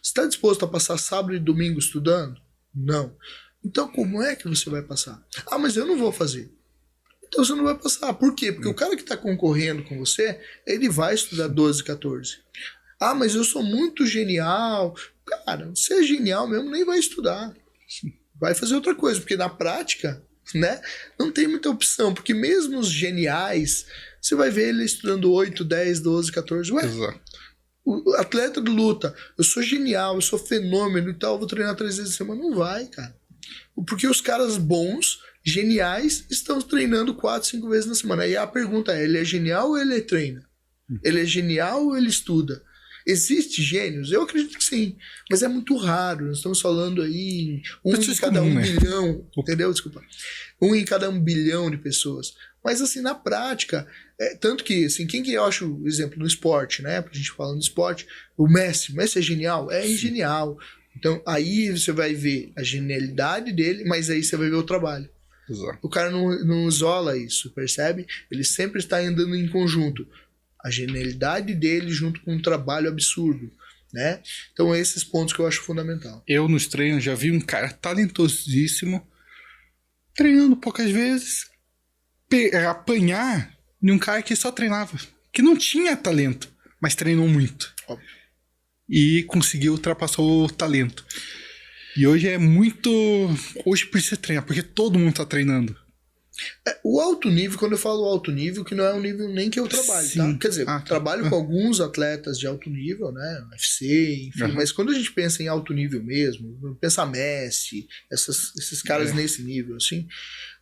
Você está disposto a passar sábado e domingo estudando? Não. Então, como é que você vai passar? Ah, mas eu não vou fazer. Então você não vai passar. Por quê? Porque o cara que está concorrendo com você, ele vai estudar 12, 14. Ah, mas eu sou muito genial. Cara, você é genial mesmo, nem vai estudar. Vai fazer outra coisa, porque na prática, né, não tem muita opção. Porque mesmo os geniais, você vai ver ele estudando 8, 10, 12, 14. Ué, exato. O atleta de luta, eu sou genial, eu sou fenômeno e tal, eu vou treinar 3 vezes a semana. Não vai, cara. Porque os caras bons, geniais, estão treinando 4, 5 vezes na semana. Aí a pergunta é, ele é genial ou ele treina? Ele é genial ou ele estuda? Existe gênios? Eu acredito que sim. Mas é muito raro. Nós estamos falando aí um em cada 1 bilhão. Entendeu? Desculpa. 1 em cada 1 bilhão de pessoas. Mas assim, na prática, tanto que, assim, quem que eu acho, exemplo, no esporte, né? Pra gente falando de esporte, o Messi. O Messi é genial? É genial. Então, aí você vai ver a genialidade dele, mas aí você vai ver o trabalho. Exato. O cara não isola isso, percebe? Ele sempre está andando em conjunto. A genialidade dele junto com um trabalho absurdo, né? Então, esses pontos que eu acho fundamental. Eu, nos treinos, já vi um cara talentosíssimo, treinando poucas vezes, apanhar de um cara que só treinava que não tinha talento, mas treinou muito. Óbvio. E conseguiu ultrapassar o talento. E hoje é muito... Hoje precisa treinar, porque todo mundo tá treinando. O alto nível, quando eu falo alto nível, que não é um nível nem que eu trabalho, tá? Quer dizer, trabalho com alguns atletas de alto nível, né? UFC, enfim, mas quando a gente pensa em alto nível mesmo, pensa Messi, esses caras nesse nível, assim,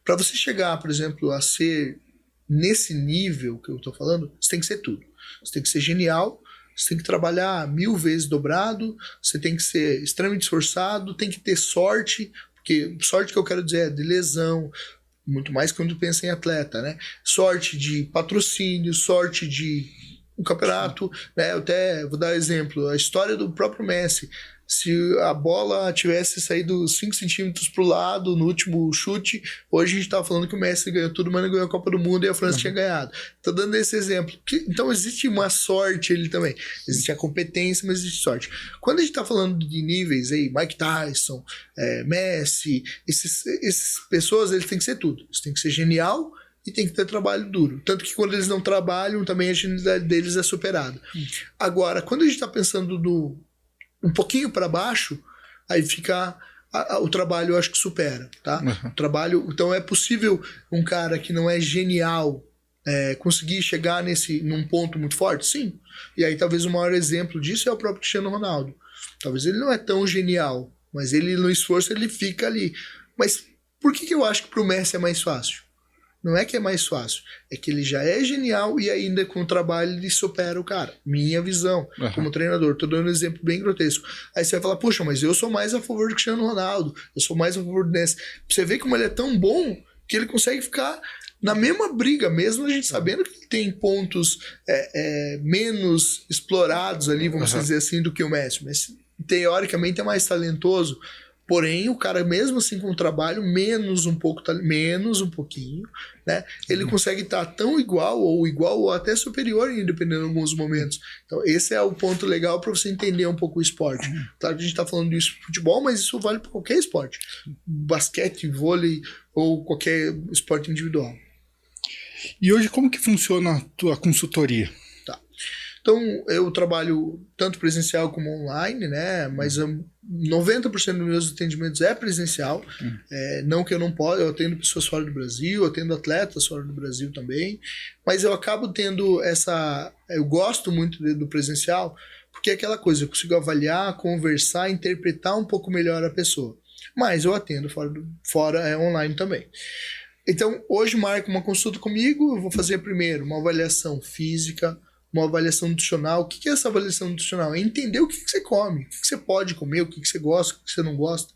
para você chegar, por exemplo, a ser nesse nível que eu tô falando, você tem que ser tudo. Você tem que ser genial, você tem que trabalhar 1000 vezes dobrado, você tem que ser extremamente esforçado, tem que ter sorte, porque sorte que eu quero dizer é de lesão, muito mais quando pensa em atleta, né? Sorte de patrocínio, sorte de um campeonato, né? Eu até vou dar um exemplo, a história do próprio Messi. Se a bola tivesse saído 5 centímetros para o lado no último chute, hoje a gente estava falando que o Messi ganhou tudo, mas não ganhou a Copa do Mundo e a França tinha ganhado. Estou dando esse exemplo. Então existe uma sorte ali também. Existe a competência, mas existe sorte. Quando a gente está falando de níveis aí, Mike Tyson, Messi, esses pessoas, eles têm que ser tudo. Eles têm que ser genial e tem que ter trabalho duro. Tanto que quando eles não trabalham, também a genialidade deles é superada. Agora, quando a gente está pensando um pouquinho para baixo, aí fica o trabalho, eu acho que supera, tá? O trabalho, então é possível um cara que não é genial conseguir chegar num ponto muito forte? Sim. E aí talvez o maior exemplo disso é o próprio Cristiano Ronaldo. Talvez ele não é tão genial, mas ele no esforço ele fica ali. Mas por que eu acho que pro Messi é mais fácil? Não é que é mais fácil, é que ele já é genial e ainda com o trabalho ele supera o cara. Minha visão, como treinador. Tô dando um exemplo bem grotesco. Aí você vai falar, poxa, mas eu sou mais a favor do Cristiano Ronaldo, eu sou mais a favor do Messi. Você vê como ele é tão bom que ele consegue ficar na mesma briga, mesmo a gente sabendo que tem pontos menos explorados ali, vamos dizer assim, do que o Messi. Mas teoricamente é mais talentoso. Porém, o cara, mesmo assim com o trabalho, menos um pouquinho, né? Ele consegue estar tão igual ou até superior, dependendo de alguns momentos. Então, esse é o ponto legal para você entender um pouco o esporte. Claro que a gente está falando disso de futebol, mas isso vale para qualquer esporte. Basquete, vôlei ou qualquer esporte individual. E hoje, como que funciona a tua consultoria? Tá. Então, eu trabalho tanto presencial como online, né? Mas 90% dos meus atendimentos é presencial. Não que eu não possa, eu atendo pessoas fora do Brasil, eu atendo atletas fora do Brasil também. Mas eu acabo tendo eu gosto muito do presencial, porque é aquela coisa, eu consigo avaliar, conversar, interpretar um pouco melhor a pessoa. Mas eu atendo fora online também. Então, hoje marca uma consulta comigo, eu vou fazer primeiro uma avaliação física, uma avaliação nutricional. O que é essa avaliação nutricional? É entender o que você come, o que você pode comer, o que você gosta, o que você não gosta.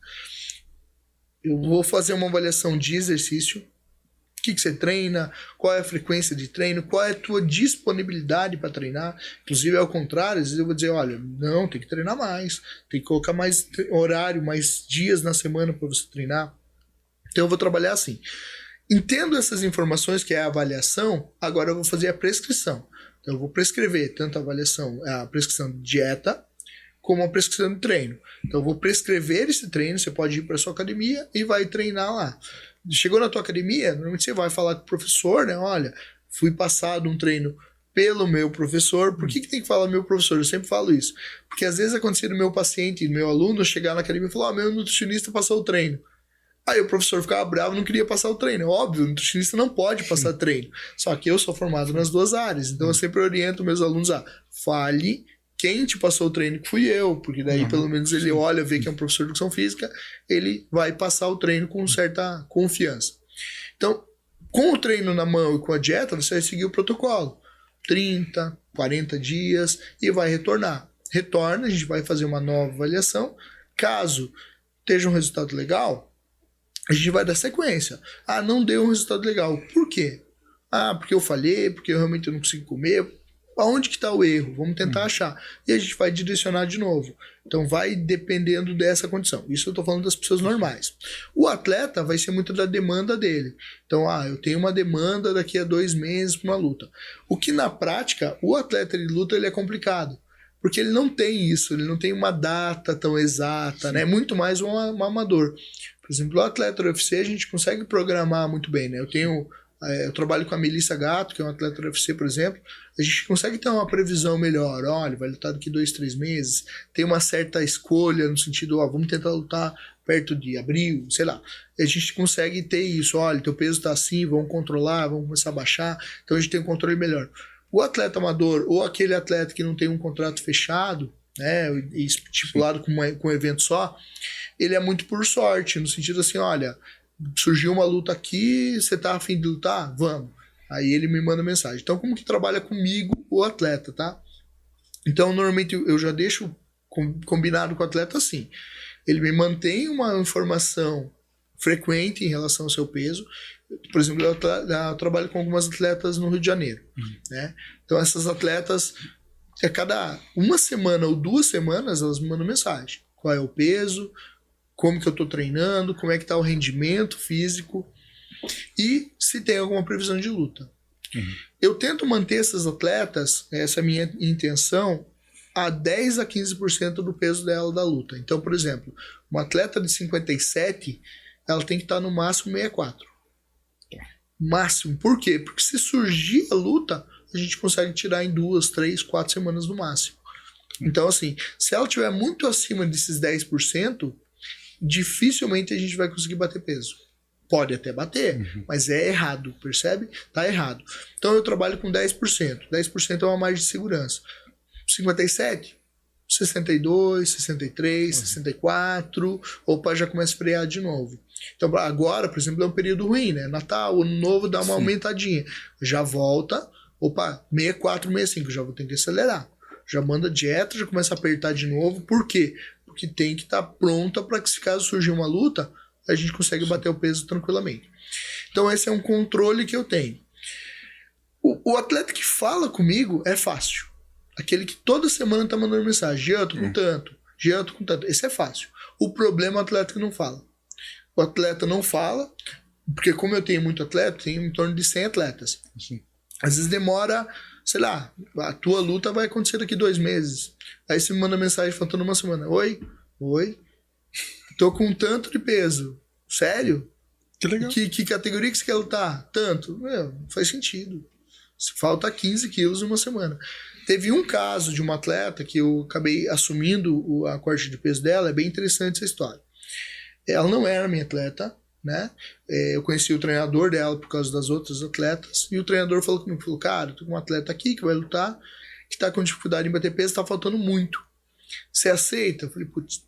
Eu vou fazer uma avaliação de exercício, o que você treina, qual é a frequência de treino, qual é a tua disponibilidade para treinar. Inclusive, ao contrário, às vezes eu vou dizer, olha, não, tem que treinar mais, tem que colocar mais horário, mais dias na semana para você treinar. Então eu vou trabalhar assim. Entendo essas informações, que é a avaliação, agora eu vou fazer a prescrição. Então eu vou prescrever tanto a prescrição de dieta, como a prescrição de treino. Então eu vou prescrever esse treino, você pode ir para sua academia e vai treinar lá. Chegou na tua academia, normalmente você vai falar com o professor, né? Olha, fui passado um treino pelo meu professor. Por que tem que falar meu professor? Eu sempre falo isso. Porque às vezes aconteceu do meu paciente, do meu aluno, chegar na academia e falar, meu nutricionista passou o treino. Aí o professor ficava bravo e não queria passar o treino. Óbvio, o nutricionista não pode passar treino. Só que eu sou formado nas duas áreas. Então eu sempre oriento meus alunos a fale quem te passou o treino, que fui eu. Porque daí pelo menos ele olha, vê que é um professor de educação física, ele vai passar o treino com certa confiança. Então, com o treino na mão e com a dieta, você vai seguir o protocolo. 30, 40 dias e vai retornar. Retorna, a gente vai fazer uma nova avaliação. Caso esteja um resultado legal, a gente vai dar sequência. Ah, não deu um resultado legal. Por quê? Ah, porque eu falhei, porque eu realmente não consigo comer. Aonde que está o erro? Vamos tentar achar. E a gente vai direcionar de novo. Então vai dependendo dessa condição. Isso eu estou falando das pessoas normais. O atleta vai ser muito da demanda dele. Então, eu tenho uma demanda daqui a 2 meses para uma luta. O que na prática, o atleta de luta ele é complicado. Porque ele não tem isso, ele não tem uma data tão exata, né? Muito mais um amador. Por exemplo, o atleta do UFC a gente consegue programar muito bem, né? Eu tenho Eu trabalho com a Melissa Gatto, que é uma atleta do UFC, por exemplo. A gente consegue ter uma previsão melhor. Olha, vai lutar daqui 2, 3 meses. Tem uma certa escolha no sentido, vamos tentar lutar perto de abril, sei lá. A gente consegue ter isso. Olha, teu peso tá assim, vamos controlar, vamos começar a baixar. Então a gente tem um controle melhor. O atleta amador ou aquele atleta que não tem um contrato fechado, né, estipulado com um evento só, ele é muito por sorte, no sentido assim, olha, surgiu uma luta aqui, você tá a fim de lutar? Vamos. Aí ele me manda mensagem. Então, como que trabalha comigo o atleta, tá? Então, normalmente eu já deixo combinado com o atleta assim. Ele me mantém uma informação frequente em relação ao seu peso. Por exemplo, eu trabalho com algumas atletas no Rio de Janeiro, né? Então, essas atletas, a cada 1 semana ou 2 semanas, elas me mandam mensagem. Qual é o peso, como que eu tô treinando, como é que tá o rendimento físico e se tem alguma previsão de luta. Eu tento manter essas atletas, essa é a minha intenção, a 10 a 15% do peso dela da luta. Então, por exemplo, uma atleta de 57, ela tem que estar no máximo 64. Máximo. Por quê? Porque se surgir a luta, a gente consegue tirar em 2, 3, 4 semanas no máximo. Então, assim, se ela estiver muito acima desses 10%, dificilmente a gente vai conseguir bater peso. Pode até bater, mas é errado, percebe? Tá errado. Então eu trabalho com 10%. 10% é uma margem de segurança. 57, 62, 63, 64, opa, já começa a frear de novo. Então agora, por exemplo, é um período ruim, né? Natal, Ano Novo, dá uma aumentadinha. Já volta, opa, 64, 65, já vou ter que acelerar. Já manda dieta, já começa a apertar de novo. Por quê? Porque tem que estar pronta para que, se caso surgir uma luta, a gente consegue bater o peso tranquilamente. Então esse é um controle que eu tenho. O atleta que fala comigo é fácil. Aquele que toda semana tá mandando mensagem. Jean, tô com tanto. Jean, tô com tanto. Esse é fácil. O problema é o atleta que não fala. O atleta não fala, porque como eu tenho muito atleta, tenho em torno de 100 atletas. Às vezes demora, sei lá, a tua luta vai acontecer daqui 2 meses. Aí você me manda mensagem faltando 1 semana. Oi, tô com tanto de peso. Sério? Que legal. Que categoria que você quer lutar? Tanto? Não faz sentido. Falta 15 quilos em 1 semana. Teve um caso de uma atleta que eu acabei assumindo a corte de peso dela. É bem interessante essa história. Ela não era minha atleta, né? Eu conheci o treinador dela por causa das outras atletas. E o treinador falou comigo, falou, cara, tô com um atleta aqui que vai lutar, que tá com dificuldade em bater peso, tá faltando muito. Você aceita? Eu falei, putz,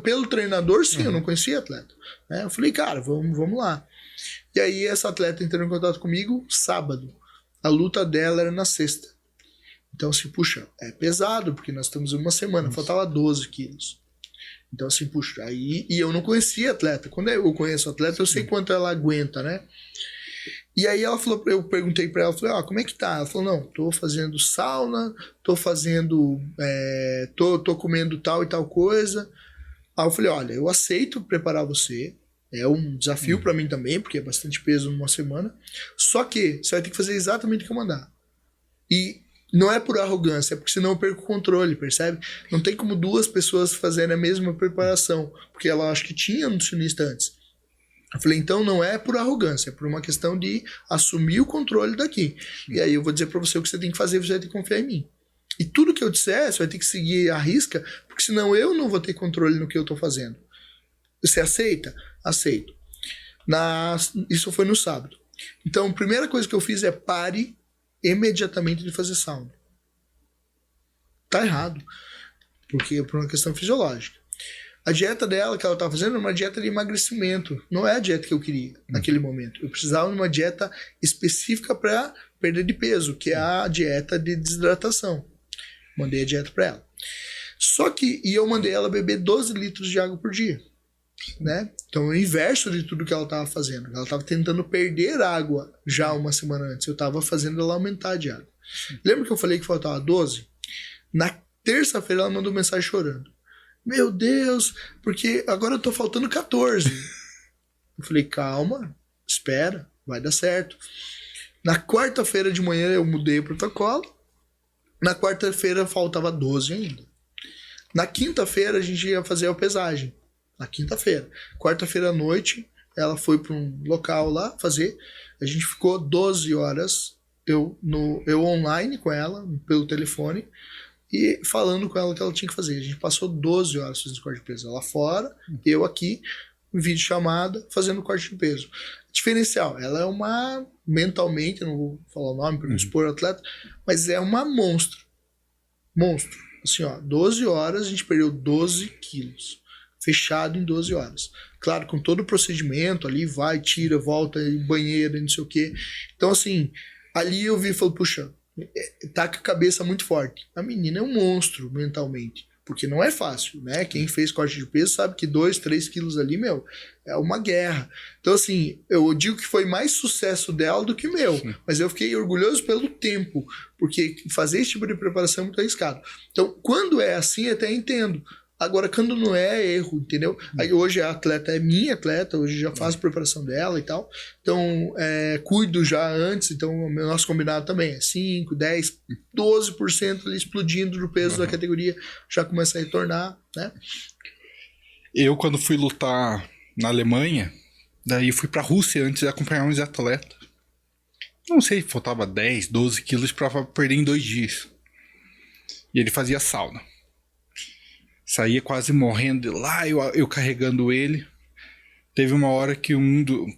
pelo treinador, sim, eu não conhecia a atleta. Né? Eu falei, cara, vamos lá. E aí essa atleta entrou em contato comigo sábado. A luta dela era na sexta. Então, assim, puxa, é pesado, porque nós estamos em 1 semana, faltava 12 quilos. Então, assim, puxa, aí... E eu não conhecia a atleta. Quando eu conheço a atleta, eu sei quanto ela aguenta, né? E aí ela falou, eu perguntei pra ela, falei, como é que tá? Ela falou, não, tô fazendo sauna, tô fazendo, tô comendo tal e tal coisa. Aí eu falei, olha, eu aceito preparar você, é um desafio pra mim também, porque é bastante peso numa semana, só que você vai ter que fazer exatamente o que eu mandar. E não é por arrogância, é porque senão eu perco o controle, percebe? Não tem como 2 pessoas fazerem a mesma preparação, porque ela acho que tinha nutricionista antes. Eu falei, então não é por arrogância, é por uma questão de assumir o controle daqui. E aí eu vou dizer pra você o que você tem que fazer, você vai ter que confiar em mim. E tudo que eu disser, você vai ter que seguir à risca, porque senão eu não vou ter controle no que eu tô fazendo. Você aceita? Aceito. Isso foi no sábado. Então, a primeira coisa que eu fiz é pare imediatamente de fazer sauna. Tá errado. Porque é por uma questão fisiológica. A dieta dela, que ela estava fazendo, era uma dieta de emagrecimento. Não é a dieta que eu queria naquele momento. Eu precisava de uma dieta específica para perda de peso, que é a dieta de desidratação. Mandei a dieta para ela. Só que, e eu mandei ela beber 12 litros de água por dia. Né? Então, é o inverso de tudo que ela estava fazendo. Ela estava tentando perder água já 1 semana antes. Eu estava fazendo ela aumentar de água. Lembra que eu falei que faltava 12? Na terça-feira ela mandou mensagem chorando. Meu Deus, porque agora eu tô faltando 14. Eu falei, calma, espera, vai dar certo. Na quarta-feira de manhã eu mudei o protocolo. Na quarta-feira faltava 12 ainda. Na quinta-feira a gente ia fazer a pesagem. Na quinta-feira. Quarta-feira à noite ela foi para um local lá fazer, a gente ficou 12 horas, eu online com ela, pelo telefone, e falando com ela o que ela tinha que fazer. A gente passou 12 horas fazendo corte de peso. Ela fora, eu aqui, em vídeo chamada, fazendo corte de peso. Diferencial, ela é uma, mentalmente, eu não vou falar o nome para não expor o atleta, mas é uma monstro. Monstro. Assim, ó, 12 horas a gente perdeu 12 quilos. Fechado em 12 horas. Claro, com todo o procedimento ali, vai, tira, volta, banheiro, não sei o quê. Então, assim, ali eu vi e falei, puxa, tá com a cabeça muito forte. A menina é um monstro mentalmente. Porque não é fácil, né? Quem fez corte de peso sabe que 2, 3 quilos ali, meu, é uma guerra. Então, assim, eu digo que foi mais sucesso dela do que meu. Sim. Mas eu fiquei orgulhoso pelo tempo. Porque fazer esse tipo de preparação é muito arriscado. Então, quando é assim, eu até entendo. Agora, quando não é erro, entendeu? Aí hoje a atleta é minha atleta, hoje já faço preparação dela e tal. Então, cuido já antes, então o nosso combinado também é 5, 10, 12% ali explodindo no peso da categoria, já começa a retornar, né? Eu, quando fui lutar na Alemanha, daí fui pra Rússia antes de acompanhar uns atletas. Não sei, faltava 10, 12 quilos pra perder em 2 dias. E ele fazia sauna. Saía quase morrendo de lá, eu carregando ele. Teve uma hora que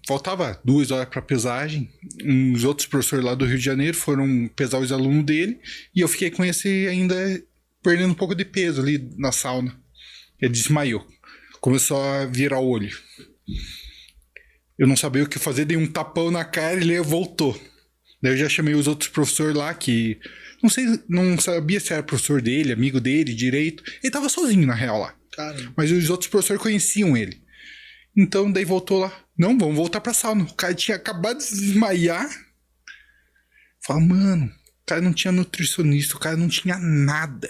faltava 2 horas para pesagem. Uns outros professores lá do Rio de Janeiro foram pesar os alunos dele. E eu fiquei com esse ainda perdendo um pouco de peso ali na sauna. Ele desmaiou. Começou a virar o olho. Eu não sabia o que fazer, dei um tapão na cara e ele voltou. Daí eu já chamei os outros professores lá que... Não sabia se era professor dele, amigo dele, direito. Ele tava sozinho, na real, lá. Caramba. Mas os outros professores conheciam ele. Então, daí voltou lá. Não, vamos voltar pra sauna. O cara tinha acabado de desmaiar. Fala, mano, o cara não tinha nutricionista, o cara não tinha nada.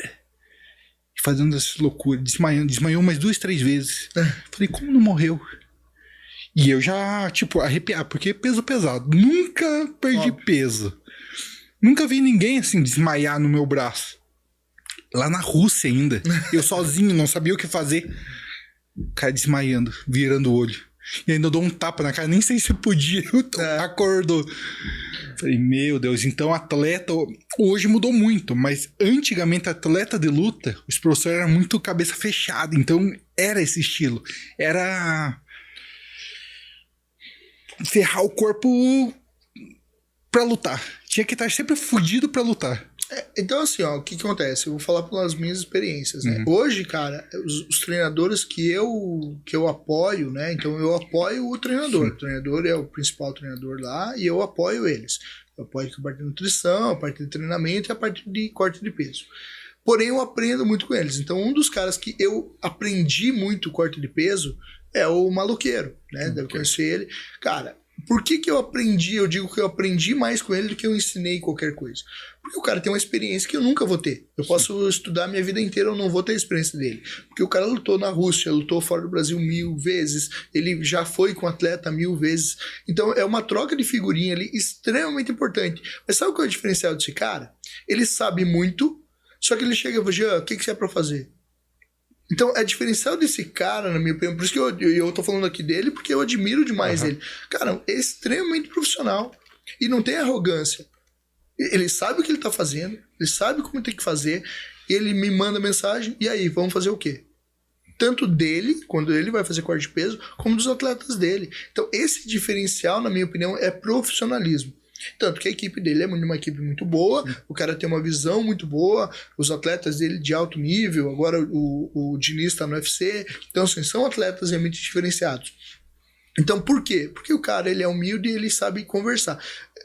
Fazendo essas loucuras, desmaiou umas 2, 3 vezes. Falei, como não morreu? E eu já, arrepiar, porque peso pesado. Nunca perdi peso. Nunca vi ninguém, assim, desmaiar no meu braço. Lá na Rússia ainda. Eu sozinho, não sabia o que fazer. O cara desmaiando, virando o olho. E ainda eu dou um tapa na cara, nem sei se podia. Acordou. Falei, meu Deus, então atleta... Hoje mudou muito, mas antigamente atleta de luta, os professores eram muito cabeça fechada. Então era esse estilo. Era... ferrar o corpo pra lutar. Tinha que estar sempre fudido pra lutar. Então, assim, ó, o que acontece? Eu vou falar pelas minhas experiências, né? Hoje, cara, os treinadores que eu apoio, né? Então, eu apoio o treinador. Sim. O treinador é o principal treinador lá e eu apoio eles. Eu apoio a parte de nutrição, a parte de treinamento e a parte de corte de peso. Porém, eu aprendo muito com eles. Então, um dos caras que eu aprendi muito corte de peso é o Maluqueiro, né? Deve conhecer ele. Cara, por que eu aprendi? Eu digo que eu aprendi mais com ele do que eu ensinei qualquer coisa. Porque o cara tem uma experiência que eu nunca vou ter. Eu posso estudar a minha vida inteira, eu não vou ter a experiência dele. Porque o cara lutou na Rússia, lutou fora do Brasil 1000 vezes, ele já foi com atleta 1000 vezes. Então é uma troca de figurinha ali extremamente importante. Mas sabe qual é o diferencial desse cara? Ele sabe muito, só que ele chega e fala, Jean, o que você é pra fazer? Então, é diferencial desse cara, na minha opinião, por isso que eu tô falando aqui dele, porque eu admiro demais ele. Cara, é extremamente profissional e não tem arrogância. Ele sabe o que ele tá fazendo, ele sabe como tem que fazer, ele me manda mensagem, e aí, vamos fazer o quê? Tanto dele, quando ele vai fazer corte de peso, como dos atletas dele. Então, esse diferencial, na minha opinião, é profissionalismo. Tanto que a equipe dele é uma equipe muito boa, o cara tem uma visão muito boa, os atletas dele de alto nível, agora o Diniz está no UFC, então assim, são atletas realmente diferenciados. Então por quê? Porque o cara ele é humilde e ele sabe conversar.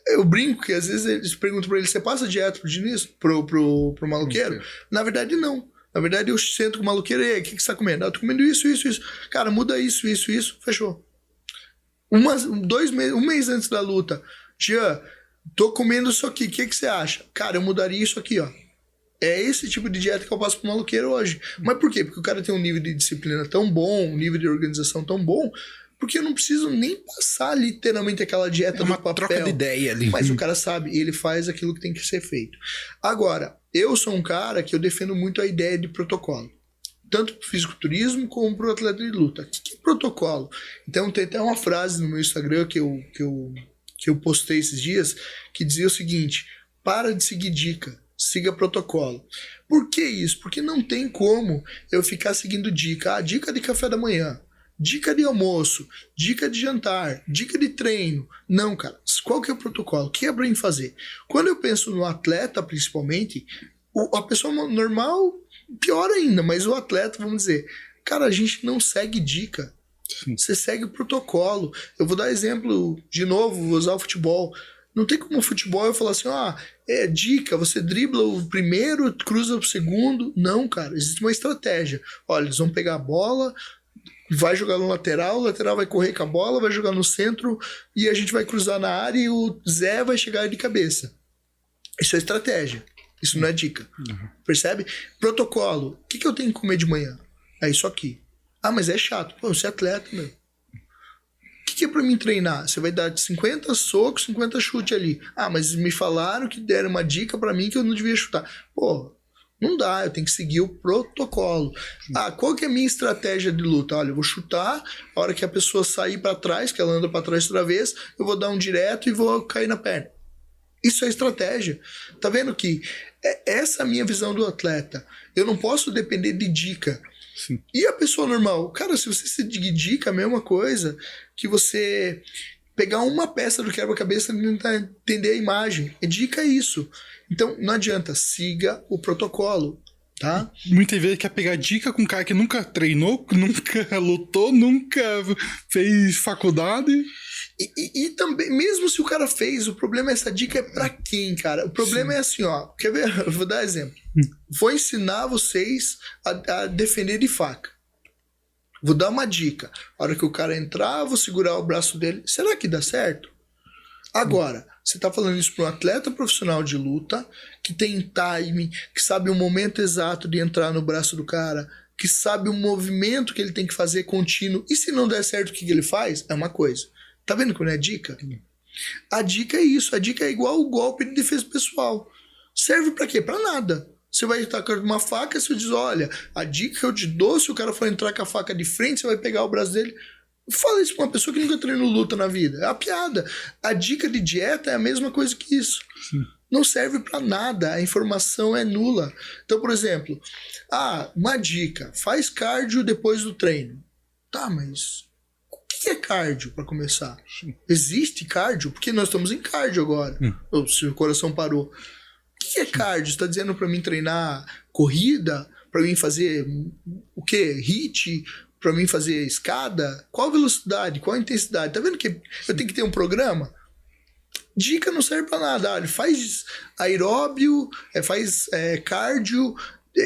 Eu brinco que às vezes eles perguntam pra ele, você passa dieta pro Diniz, pro Maluqueiro? Na verdade não. Na verdade eu sento com o Maluqueiro e aí, o que você tá comendo? Eu tô comendo isso. Cara, muda isso, fechou. Um mês antes da luta, Jean, tô comendo isso aqui, o que você acha? Cara, eu mudaria isso aqui, ó. É esse tipo de dieta que eu passo pro Maluqueiro hoje. Mas por quê? Porque o cara tem um nível de disciplina tão bom, um nível de organização tão bom, porque eu não preciso nem passar literalmente aquela dieta do papel. É uma troca de ideia ali. Mas o cara sabe, e ele faz aquilo que tem que ser feito. Agora, eu sou um cara que eu defendo muito a ideia de protocolo. tanto para o fisiculturismo como para o atleta de luta. O que é protocolo? Então tem até uma frase no meu Instagram que eu postei esses dias, que dizia o seguinte: para de seguir dica, siga protocolo. Por que isso? Porque não tem como eu ficar seguindo dica. Dica de café da manhã, dica de almoço, dica de jantar, dica de treino. Não, cara. Qual que é o protocolo? O que é para mim fazer? Quando eu penso no atleta, principalmente, a pessoa normal, pior ainda, mas o atleta, vamos dizer, cara, a gente não segue dica. Sim. Você segue o protocolo. Eu vou dar exemplo, de novo, vou usar o futebol. Não tem como o futebol eu falar assim, dica, você dribla o primeiro, cruza o segundo. Não, cara, existe uma estratégia. Olha, eles vão pegar a bola, vai jogar no lateral, o lateral vai correr com a bola, vai jogar no centro e a gente vai cruzar na área e o Zé vai chegar de cabeça. Isso é estratégia. Isso não é dica. Uhum. Percebe? Protocolo. O que eu tenho que comer de manhã? É isso aqui. Mas é chato. Pô, você é atleta, meu. O que é pra mim treinar? Você vai dar 50 socos, 50 chutes ali. Mas me falaram que deram uma dica pra mim que eu não devia chutar. Pô, não dá, eu tenho que seguir o protocolo. Qual que é a minha estratégia de luta? Olha, eu vou chutar, a hora que a pessoa sair pra trás, que ela anda pra trás outra vez, eu vou dar um direto e vou cair na perna. Isso é estratégia. Tá vendo que essa é a minha visão do atleta. Eu não posso depender de dica. Sim. E a pessoa normal? Cara, se você seguir dica, a mesma coisa que você pegar uma peça do quebra-cabeça e tentar entender a imagem. Dica é isso. Então, não adianta. Siga o protocolo, tá? Muitas vezes quer pegar dica com um cara que nunca treinou, nunca lutou, nunca fez faculdade. E também, mesmo se o cara fez, o problema é essa dica é pra quem, cara? O problema é assim, quer ver? Eu vou dar exemplo. Vou ensinar vocês a defender de faca. Vou dar uma dica. A hora que o cara entrar, eu vou segurar o braço dele. Será que dá certo? Agora, você tá falando isso para um atleta profissional de luta, que tem time, que sabe o momento exato de entrar no braço do cara, que sabe o movimento que ele tem que fazer contínuo. E se não der certo, o que ele faz? É uma coisa. Tá vendo quando é dica? A dica é isso. A dica é igual o golpe de defesa pessoal. Serve pra quê? Pra nada. Você vai estar com uma faca e você diz, olha, a dica que eu te dou, se o cara for entrar com a faca de frente, você vai pegar o braço dele. Fala isso pra uma pessoa que nunca treinou luta na vida. É uma piada. A dica de dieta é a mesma coisa que isso. Sim. Não serve pra nada. A informação é nula. Então, por exemplo, uma dica. Faz cardio depois do treino. Tá, mas o que é cardio para começar? Sim. Existe cardio? Porque nós estamos em cardio agora. Se o coração parou. O que é cardio? Você está dizendo para mim treinar corrida? Para mim fazer o quê? HIIT? Para mim fazer escada? Qual velocidade? Qual intensidade? Tá vendo que eu tenho que ter um programa? Dica não serve para nada. Olha, faz aeróbio, faz cardio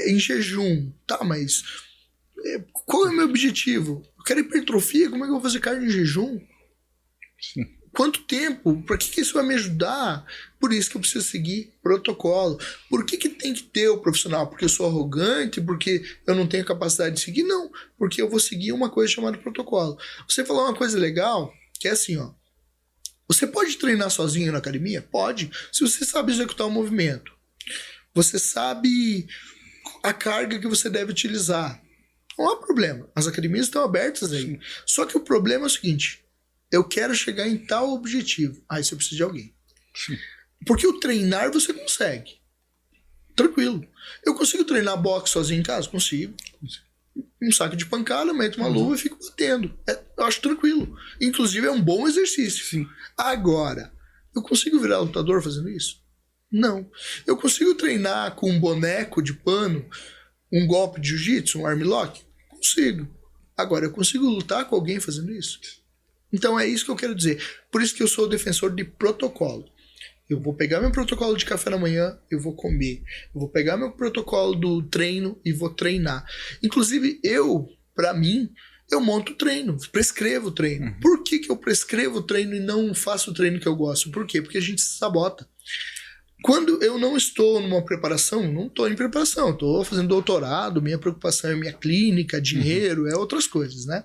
em jejum. Tá, mas qual é o meu objetivo? Eu quero hipertrofia, como é que eu vou fazer cardio em jejum? Sim. Quanto tempo? Para que isso vai me ajudar? Por isso que eu preciso seguir protocolo. Por que tem que ter o profissional? Porque eu sou arrogante? Porque eu não tenho capacidade de seguir? Não, porque eu vou seguir uma coisa chamada protocolo. Você falou uma coisa legal, que é assim, você pode treinar sozinho na academia? Pode. Se você sabe executar o movimento. Você sabe a carga que você deve utilizar. Não há problema. As academias estão abertas aí. Sim. Só que o problema é o seguinte: eu quero chegar em tal objetivo. Aí você precisa de alguém. Sim. Porque o treinar você consegue. Tranquilo. Eu consigo treinar boxe sozinho em casa? Consigo. Um saco de pancada, meto uma luva e fico batendo. Eu acho tranquilo. Inclusive é um bom exercício. Sim. Agora, eu consigo virar lutador fazendo isso? Não. Eu consigo treinar com um boneco de pano, um golpe de jiu-jitsu, um armlock? Consigo. Agora, eu consigo lutar com alguém fazendo isso? Então é isso que eu quero dizer. Por isso que eu sou o defensor de protocolo. Eu vou pegar meu protocolo de café da manhã, eu vou comer. Eu vou pegar meu protocolo do treino e vou treinar. Inclusive, pra mim, eu monto o treino, prescrevo o treino. Por que eu prescrevo o treino e não faço o treino que eu gosto? Por quê? Porque a gente se sabota. Quando eu não estou numa preparação, não estou em preparação, estou fazendo doutorado, minha preocupação é minha clínica, dinheiro, é outras coisas, né?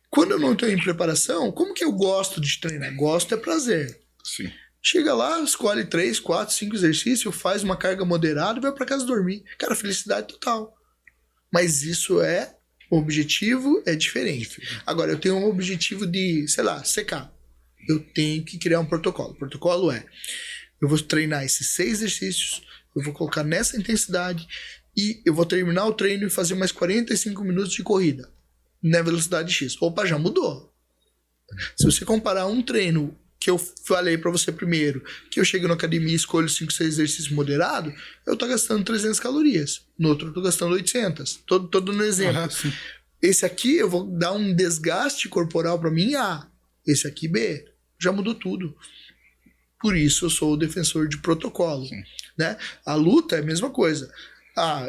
Quando eu não estou em preparação, como que eu gosto de treinar? Gosto é prazer. Sim. Chega lá, escolhe 3, 4, 5 exercícios, faz uma carga moderada e vai para casa dormir. Cara, felicidade total. Mas isso o objetivo é diferente. Agora, eu tenho um objetivo de, sei lá, secar. Eu tenho que criar um protocolo. O protocolo eu vou treinar esses 6 exercícios, eu vou colocar nessa intensidade e eu vou terminar o treino e fazer mais 45 minutos de corrida na velocidade X. Opa, já mudou. Se você comparar um treino que eu falei pra você primeiro, que eu chego na academia e escolho 5, 6 exercícios moderados, eu tô gastando 300 calorias. No outro eu tô gastando 800. Todo no exemplo. Esse aqui eu vou dar um desgaste corporal pra mim A. Esse aqui B. Já mudou tudo. Por isso eu sou o defensor de protocolo. Né? A luta é a mesma coisa.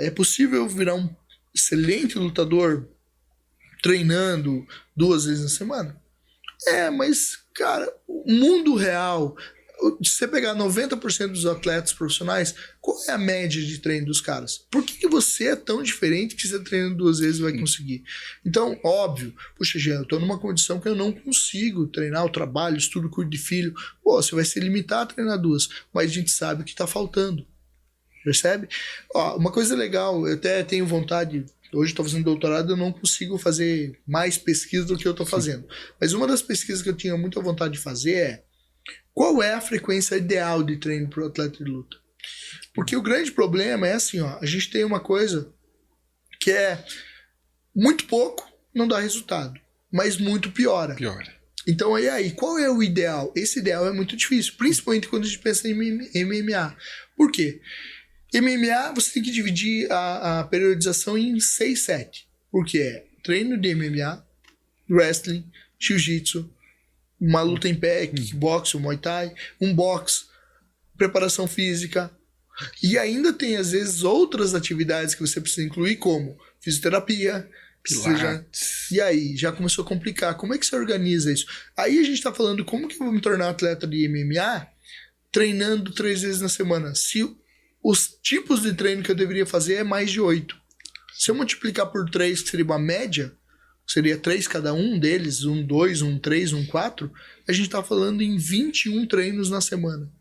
É possível virar um excelente lutador treinando 2 vezes na semana? Mas, cara, o mundo real, se você pegar 90% dos atletas profissionais, qual é a média de treino dos caras? Por que você é tão diferente que você treina 2 vezes e vai conseguir? Então, óbvio, puxa, Jean, eu tô numa condição que eu não consigo treinar, o trabalho, estudo, cuido de filho. Pô, você vai se limitar a treinar 2, mas a gente sabe o que tá faltando. Percebe? Uma coisa legal, eu até tenho vontade. Hoje estou fazendo doutorado, eu não consigo fazer mais pesquisa do que eu estou fazendo. Mas uma das pesquisas que eu tinha muita vontade de fazer é qual é a frequência ideal de treino para o atleta de luta? Porque o grande problema é assim, a gente tem uma coisa que é muito pouco, não dá resultado, mas muito piora. Então aí, qual é o ideal? Esse ideal é muito difícil, principalmente quando a gente pensa em MMA. Por quê? MMA, você tem que dividir a periodização em 6, 7. Porque é treino de MMA, wrestling, jiu-jitsu, uma luta em pé, kickbox, muay thai, um box, preparação física. E ainda tem, às vezes, outras atividades que você precisa incluir, como fisioterapia, pilates. E aí, já começou a complicar. Como é que você organiza isso? Aí a gente está falando como que eu vou me tornar atleta de MMA treinando 3 vezes na semana. Se os tipos de treino que eu deveria fazer é mais de 8. Se eu multiplicar por 3, que seria uma média, seria 3 cada um deles, 1, 2, 1, 3, 1, 4, a gente está falando em 21 treinos na semana.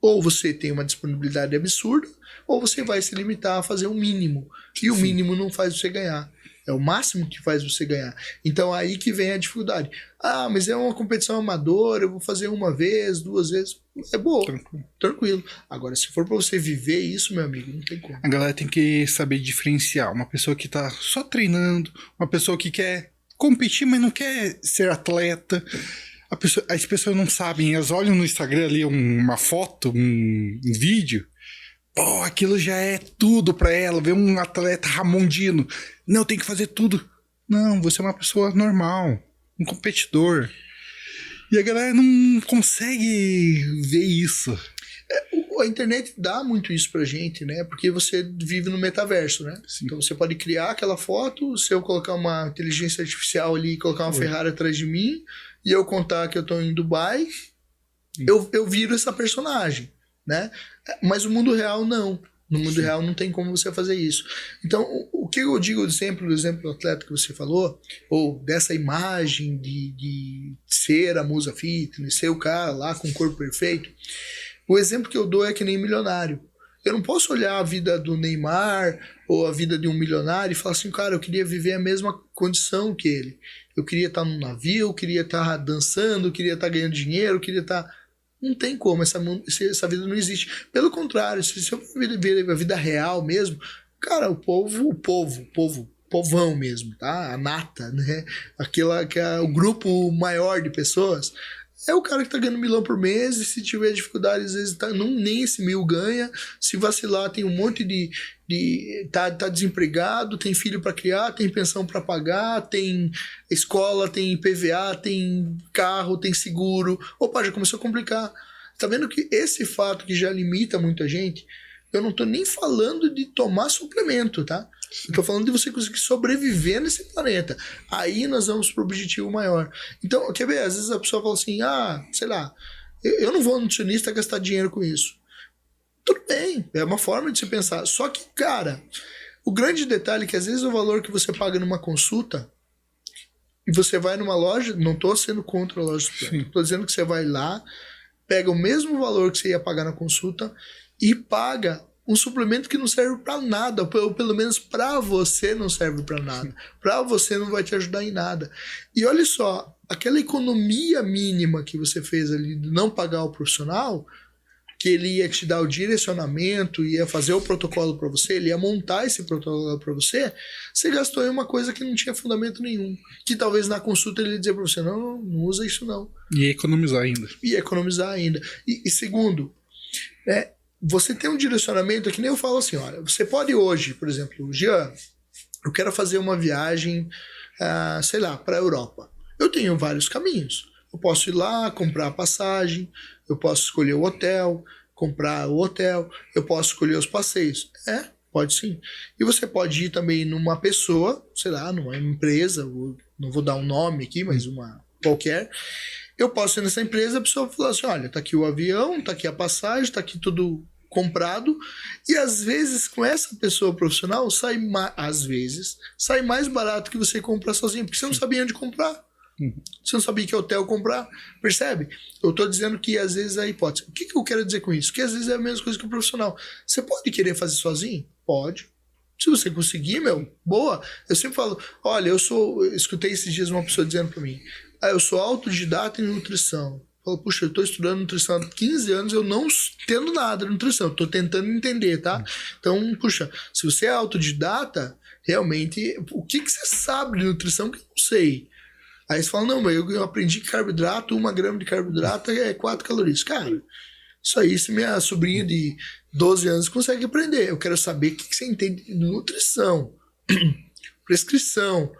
Ou você tem uma disponibilidade absurda, ou você vai se limitar a fazer o mínimo. E o mínimo não faz você ganhar. É o máximo que faz você ganhar. Então aí que vem a dificuldade. Mas é uma competição amadora, eu vou fazer 1 vez, 2 vezes. É boa, tranquilo. Agora, se for pra você viver isso, meu amigo, não tem como. A galera tem que saber diferenciar. Uma pessoa que tá só treinando, uma pessoa que quer competir, mas não quer ser atleta. As pessoas não sabem, elas olham no Instagram ali uma foto, um vídeo. Pô, aquilo já é tudo pra ela. Ver um atleta ramondino. Não, tem que fazer tudo. Não, você é uma pessoa normal. Um competidor. E a galera não consegue ver isso. A internet dá muito isso pra gente, né? Porque você vive no metaverso, né? Sim. Então você pode criar aquela foto, se eu colocar uma inteligência artificial ali e colocar uma Ferrari atrás de mim, e eu contar que eu tô em Dubai, eu viro essa personagem, né? Mas o mundo real não. No mundo real não tem como você fazer isso. Então, o que eu digo sempre, do exemplo do atleta que você falou, ou dessa imagem de ser a musa fitness, ser o cara lá com o corpo perfeito, o exemplo que eu dou é que nem milionário. Eu não posso olhar a vida do Neymar ou a vida de um milionário e falar assim, cara, eu queria viver a mesma condição que ele. Eu queria estar num navio, eu queria estar dançando, eu queria estar ganhando dinheiro, eu queria estar... Não tem como, essa vida não existe. Pelo contrário, se eu ver a vida real mesmo, cara, o povão mesmo, tá? A nata, né? Aquela que é o grupo maior de pessoas, é o cara que tá ganhando 1.000 por mês, e se tiver dificuldade, às vezes nem esse 1.000 ganha. Se vacilar, tem um monte tá desempregado, tem filho para criar, tem pensão para pagar, tem escola, tem IPVA, tem carro, tem seguro. Opa, já começou a complicar. Tá vendo que esse fato que já limita muita gente, eu não tô nem falando de tomar suplemento, tá? Eu tô falando de você conseguir sobreviver nesse planeta. Aí nós vamos pro objetivo maior. Então, quer ver? Às vezes a pessoa fala assim, sei lá, eu não vou ao nutricionista gastar dinheiro com isso. Tudo bem, é uma forma de se pensar. Só que, cara, o grande detalhe é que às vezes o valor que você paga numa consulta e você vai numa loja, não tô sendo contra a loja, tô dizendo que você vai lá, pega o mesmo valor que você ia pagar na consulta e paga um suplemento que não serve para nada, ou pelo menos para você não serve para nada. Para você não vai te ajudar em nada. E olha só, aquela economia mínima que você fez ali de não pagar o profissional, que ele ia te dar o direcionamento, ia fazer o protocolo para você, ele ia montar esse protocolo para você, você gastou em uma coisa que não tinha fundamento nenhum. Que talvez na consulta ele ia dizer para você, não usa isso não. E economizar ainda. E segundo, você tem um direcionamento, que nem eu falo assim, olha, você pode hoje, por exemplo, Jean, eu quero fazer uma viagem, sei lá, para a Europa. Eu tenho vários caminhos. Eu posso ir lá, comprar a passagem, eu posso escolher o hotel, comprar o hotel, eu posso escolher os passeios. Pode sim. E você pode ir também numa pessoa, sei lá, numa empresa, não vou dar um nome aqui, mas uma qualquer. Eu posso ir nessa empresa, a pessoa falar assim, olha, tá aqui o avião, tá aqui a passagem, tá aqui tudo comprado, e às vezes com essa pessoa profissional sai mais barato que você comprar sozinho, porque você não sabia onde comprar. Você não sabia que hotel comprar, percebe? Eu tô dizendo que às vezes é a hipótese. O que eu quero dizer com isso? Que às vezes é a mesma coisa que o profissional. Você pode querer fazer sozinho? Pode. Se você conseguir, boa. Eu sempre falo, olha, eu escutei esses dias uma pessoa dizendo pra mim, eu sou autodidata em nutrição. Eu falo, puxa, eu tô estudando nutrição há 15 anos, eu não entendo nada de nutrição, eu tô tentando entender, tá? Então, puxa, se você é autodidata, realmente, o que você sabe de nutrição que eu não sei? Aí você fala, não, mas eu aprendi que carboidrato, 1 grama de carboidrato é 4 calorias. Cara, isso aí, se minha sobrinha de 12 anos consegue aprender. Eu quero saber o que você entende de nutrição, prescrição,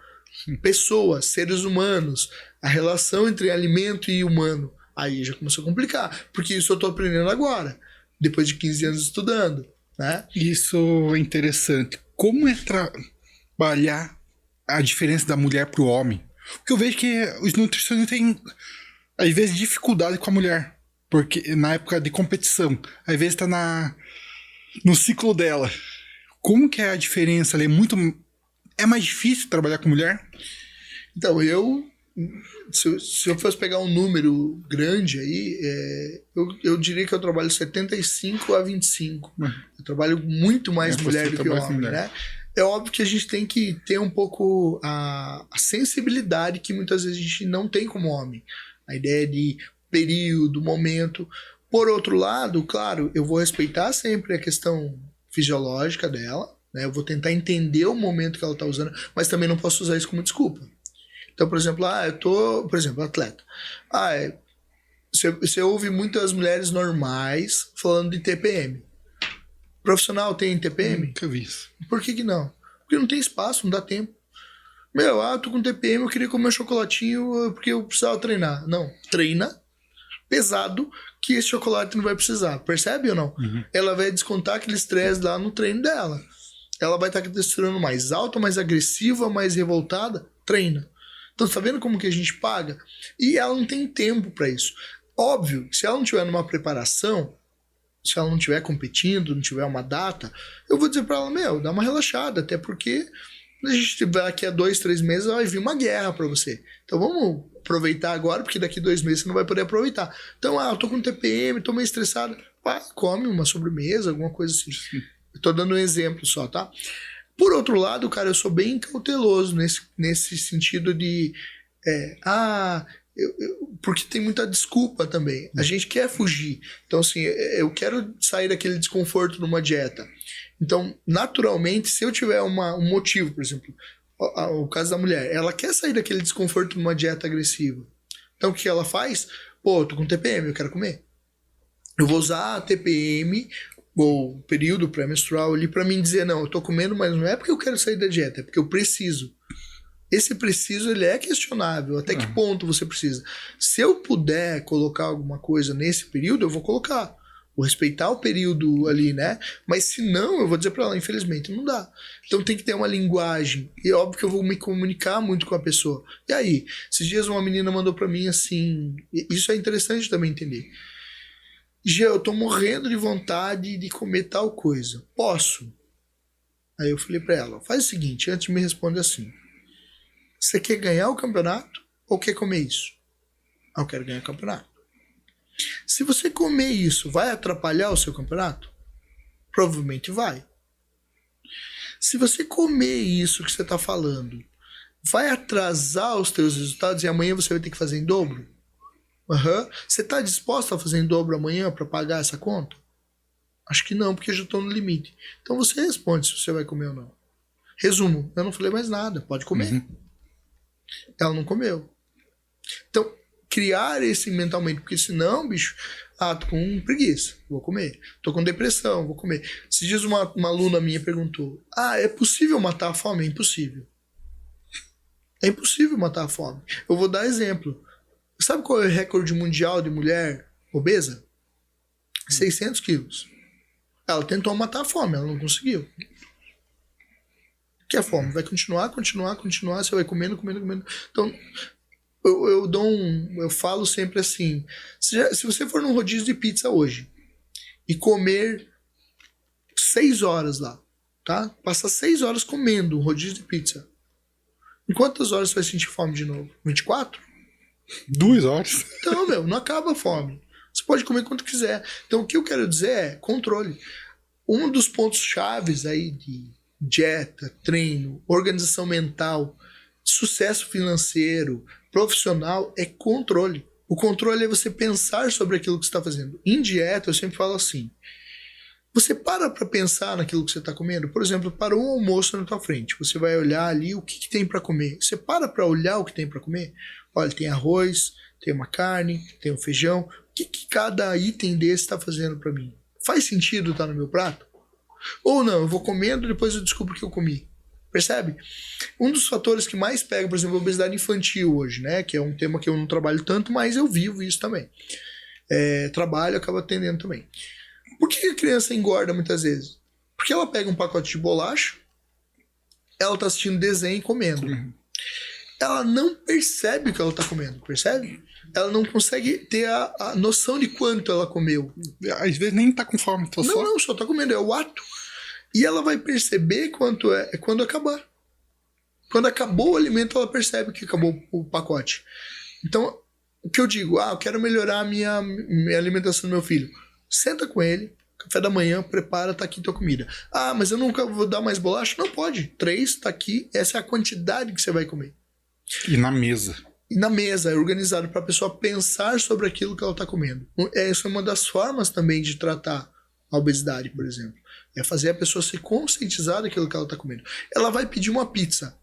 pessoas, seres humanos, a relação entre alimento e humano. Aí já começou a complicar, porque isso eu estou aprendendo agora, depois de 15 anos estudando, né? Isso é interessante. Como é trabalhar a diferença da mulher para o homem? Porque eu vejo que os nutricionistas têm, às vezes, dificuldade com a mulher. Porque na época de competição, às vezes está no ciclo dela. Como que é a diferença ali? É mais difícil trabalhar com mulher? Então, se eu fosse pegar um número grande aí, eu diria que eu trabalho 75 a 25. Eu trabalho muito mais mulher do que homem, né? É óbvio que a gente tem que ter um pouco a sensibilidade que muitas vezes a gente não tem como homem. A ideia de período, momento. Por outro lado, claro, eu vou respeitar sempre a questão fisiológica dela, né? Eu vou tentar entender o momento que ela está usando, mas também não posso usar isso como desculpa. Então, por exemplo, atleta. Você ouve muitas mulheres normais falando de TPM. Profissional tem TPM? Nunca vi isso. Por que não? Porque não tem espaço, não dá tempo. Tô com TPM, eu queria comer um chocolatinho porque eu precisava treinar. Não, treina pesado que esse chocolate não vai precisar. Percebe ou não? Ela vai descontar aquele estresse lá no treino dela. Ela vai estar testosterona mais alta, mais agressiva, mais revoltada. Treina. Então, tá vendo como que a gente paga? E ela não tem tempo para isso. Óbvio, se ela não tiver numa preparação, se ela não estiver competindo, não tiver uma data, eu vou dizer para ela, dá uma relaxada, até porque a gente tiver daqui a 2, 3 meses, vai vir uma guerra para você. Então vamos aproveitar agora, porque daqui a 2 meses você não vai poder aproveitar. Então, eu tô com TPM, tô meio estressado, come uma sobremesa, alguma coisa assim. Eu tô dando um exemplo só, tá? Por outro lado, cara, eu sou bem cauteloso nesse sentido de porque tem muita desculpa também. A gente quer fugir. Então, assim, eu quero sair daquele desconforto numa dieta. Então, naturalmente, se eu tiver um motivo, por exemplo, o caso da mulher, ela quer sair daquele desconforto numa dieta agressiva. Então, o que ela faz? Eu tô com TPM, eu quero comer. Eu vou usar a TPM, ou período pré-menstrual ali, pra mim dizer, não, eu tô comendo, mas não é porque eu quero sair da dieta, é porque eu preciso. Esse preciso, ele é questionável. Até que ponto você precisa? Se eu puder colocar alguma coisa nesse período, eu vou colocar. Vou respeitar o período ali, né? Mas se não, eu vou dizer pra ela, infelizmente, não dá. Então tem que ter uma linguagem. E é óbvio que eu vou me comunicar muito com a pessoa. E aí? Esses dias uma menina mandou pra mim assim... Isso é interessante também entender. Gê, eu tô morrendo de vontade de comer tal coisa. Posso? Aí eu falei pra ela, faz o seguinte, antes me responde assim. Você quer ganhar o campeonato ou quer comer isso? Eu quero ganhar o campeonato. Se você comer isso, vai atrapalhar o seu campeonato? Provavelmente vai. Se você comer isso que você está falando, vai atrasar os teus resultados e amanhã você vai ter que fazer em dobro? Você está disposto a fazer em dobro amanhã para pagar essa conta? Acho que não, porque eu já estou no limite. Então você responde se você vai comer ou não. Resumo, eu não falei mais nada, pode comer. Ela não comeu. Então, criar esse mentalmente, porque senão, bicho, tô com preguiça, vou comer. Tô com depressão, vou comer. Esses dias uma aluna minha perguntou, é possível matar a fome? É impossível. É impossível matar a fome. Eu vou dar exemplo. Sabe qual é o recorde mundial de mulher obesa? 600 quilos. Ela tentou matar a fome, ela não conseguiu. Que a fome vai continuar, você vai comendo. Então, eu falo sempre assim, se você for num rodízio de pizza hoje e comer 6 horas lá, tá? Passar 6 horas comendo um rodízio de pizza. Em quantas horas você vai sentir fome de novo? 24? 2 horas. Então, não acaba a fome. Você pode comer quanto quiser. Então, o que eu quero dizer é controle. Um dos pontos chaves aí de dieta, treino, organização mental, sucesso financeiro, profissional é controle. O controle é você pensar sobre aquilo que você está fazendo. Em dieta, eu sempre falo assim, você para pensar naquilo que você está comendo. Por exemplo, para um almoço na tua frente, você vai olhar ali o que tem para comer. Você para olhar o que tem para comer? Olha, tem arroz, tem uma carne, tem um feijão. O que cada item desse está fazendo para mim? Faz sentido estar no meu prato? Ou não, eu vou comendo e depois eu descubro que eu comi. Percebe? Um dos fatores que mais pega, por exemplo, a obesidade infantil hoje, né? Que é um tema que eu não trabalho tanto, mas eu vivo isso também. Trabalho, acabo atendendo também. Por que a criança engorda muitas vezes? Porque ela pega um pacote de bolacha, ela tá assistindo desenho e comendo. Ela não percebe o que ela tá comendo, percebe? Ela não consegue ter a noção de quanto ela comeu. Às vezes nem tá com fome. Só tá comendo, é o ato. E ela vai perceber quanto é quando acabar. Quando acabou o alimento, ela percebe que acabou o pacote. Então, o que eu digo? Eu quero melhorar a minha alimentação do meu filho. Senta com ele, café da manhã, prepara, tá aqui tua comida. Mas eu nunca vou dar mais bolacha? Não pode. 3, tá aqui, essa é a quantidade que você vai comer. E na mesa. E na mesa, é organizado para a pessoa pensar sobre aquilo que ela está comendo. Essa é uma das formas também de tratar a obesidade, por exemplo. É fazer a pessoa se conscientizar daquilo que ela está comendo. Ela vai pedir uma pizza.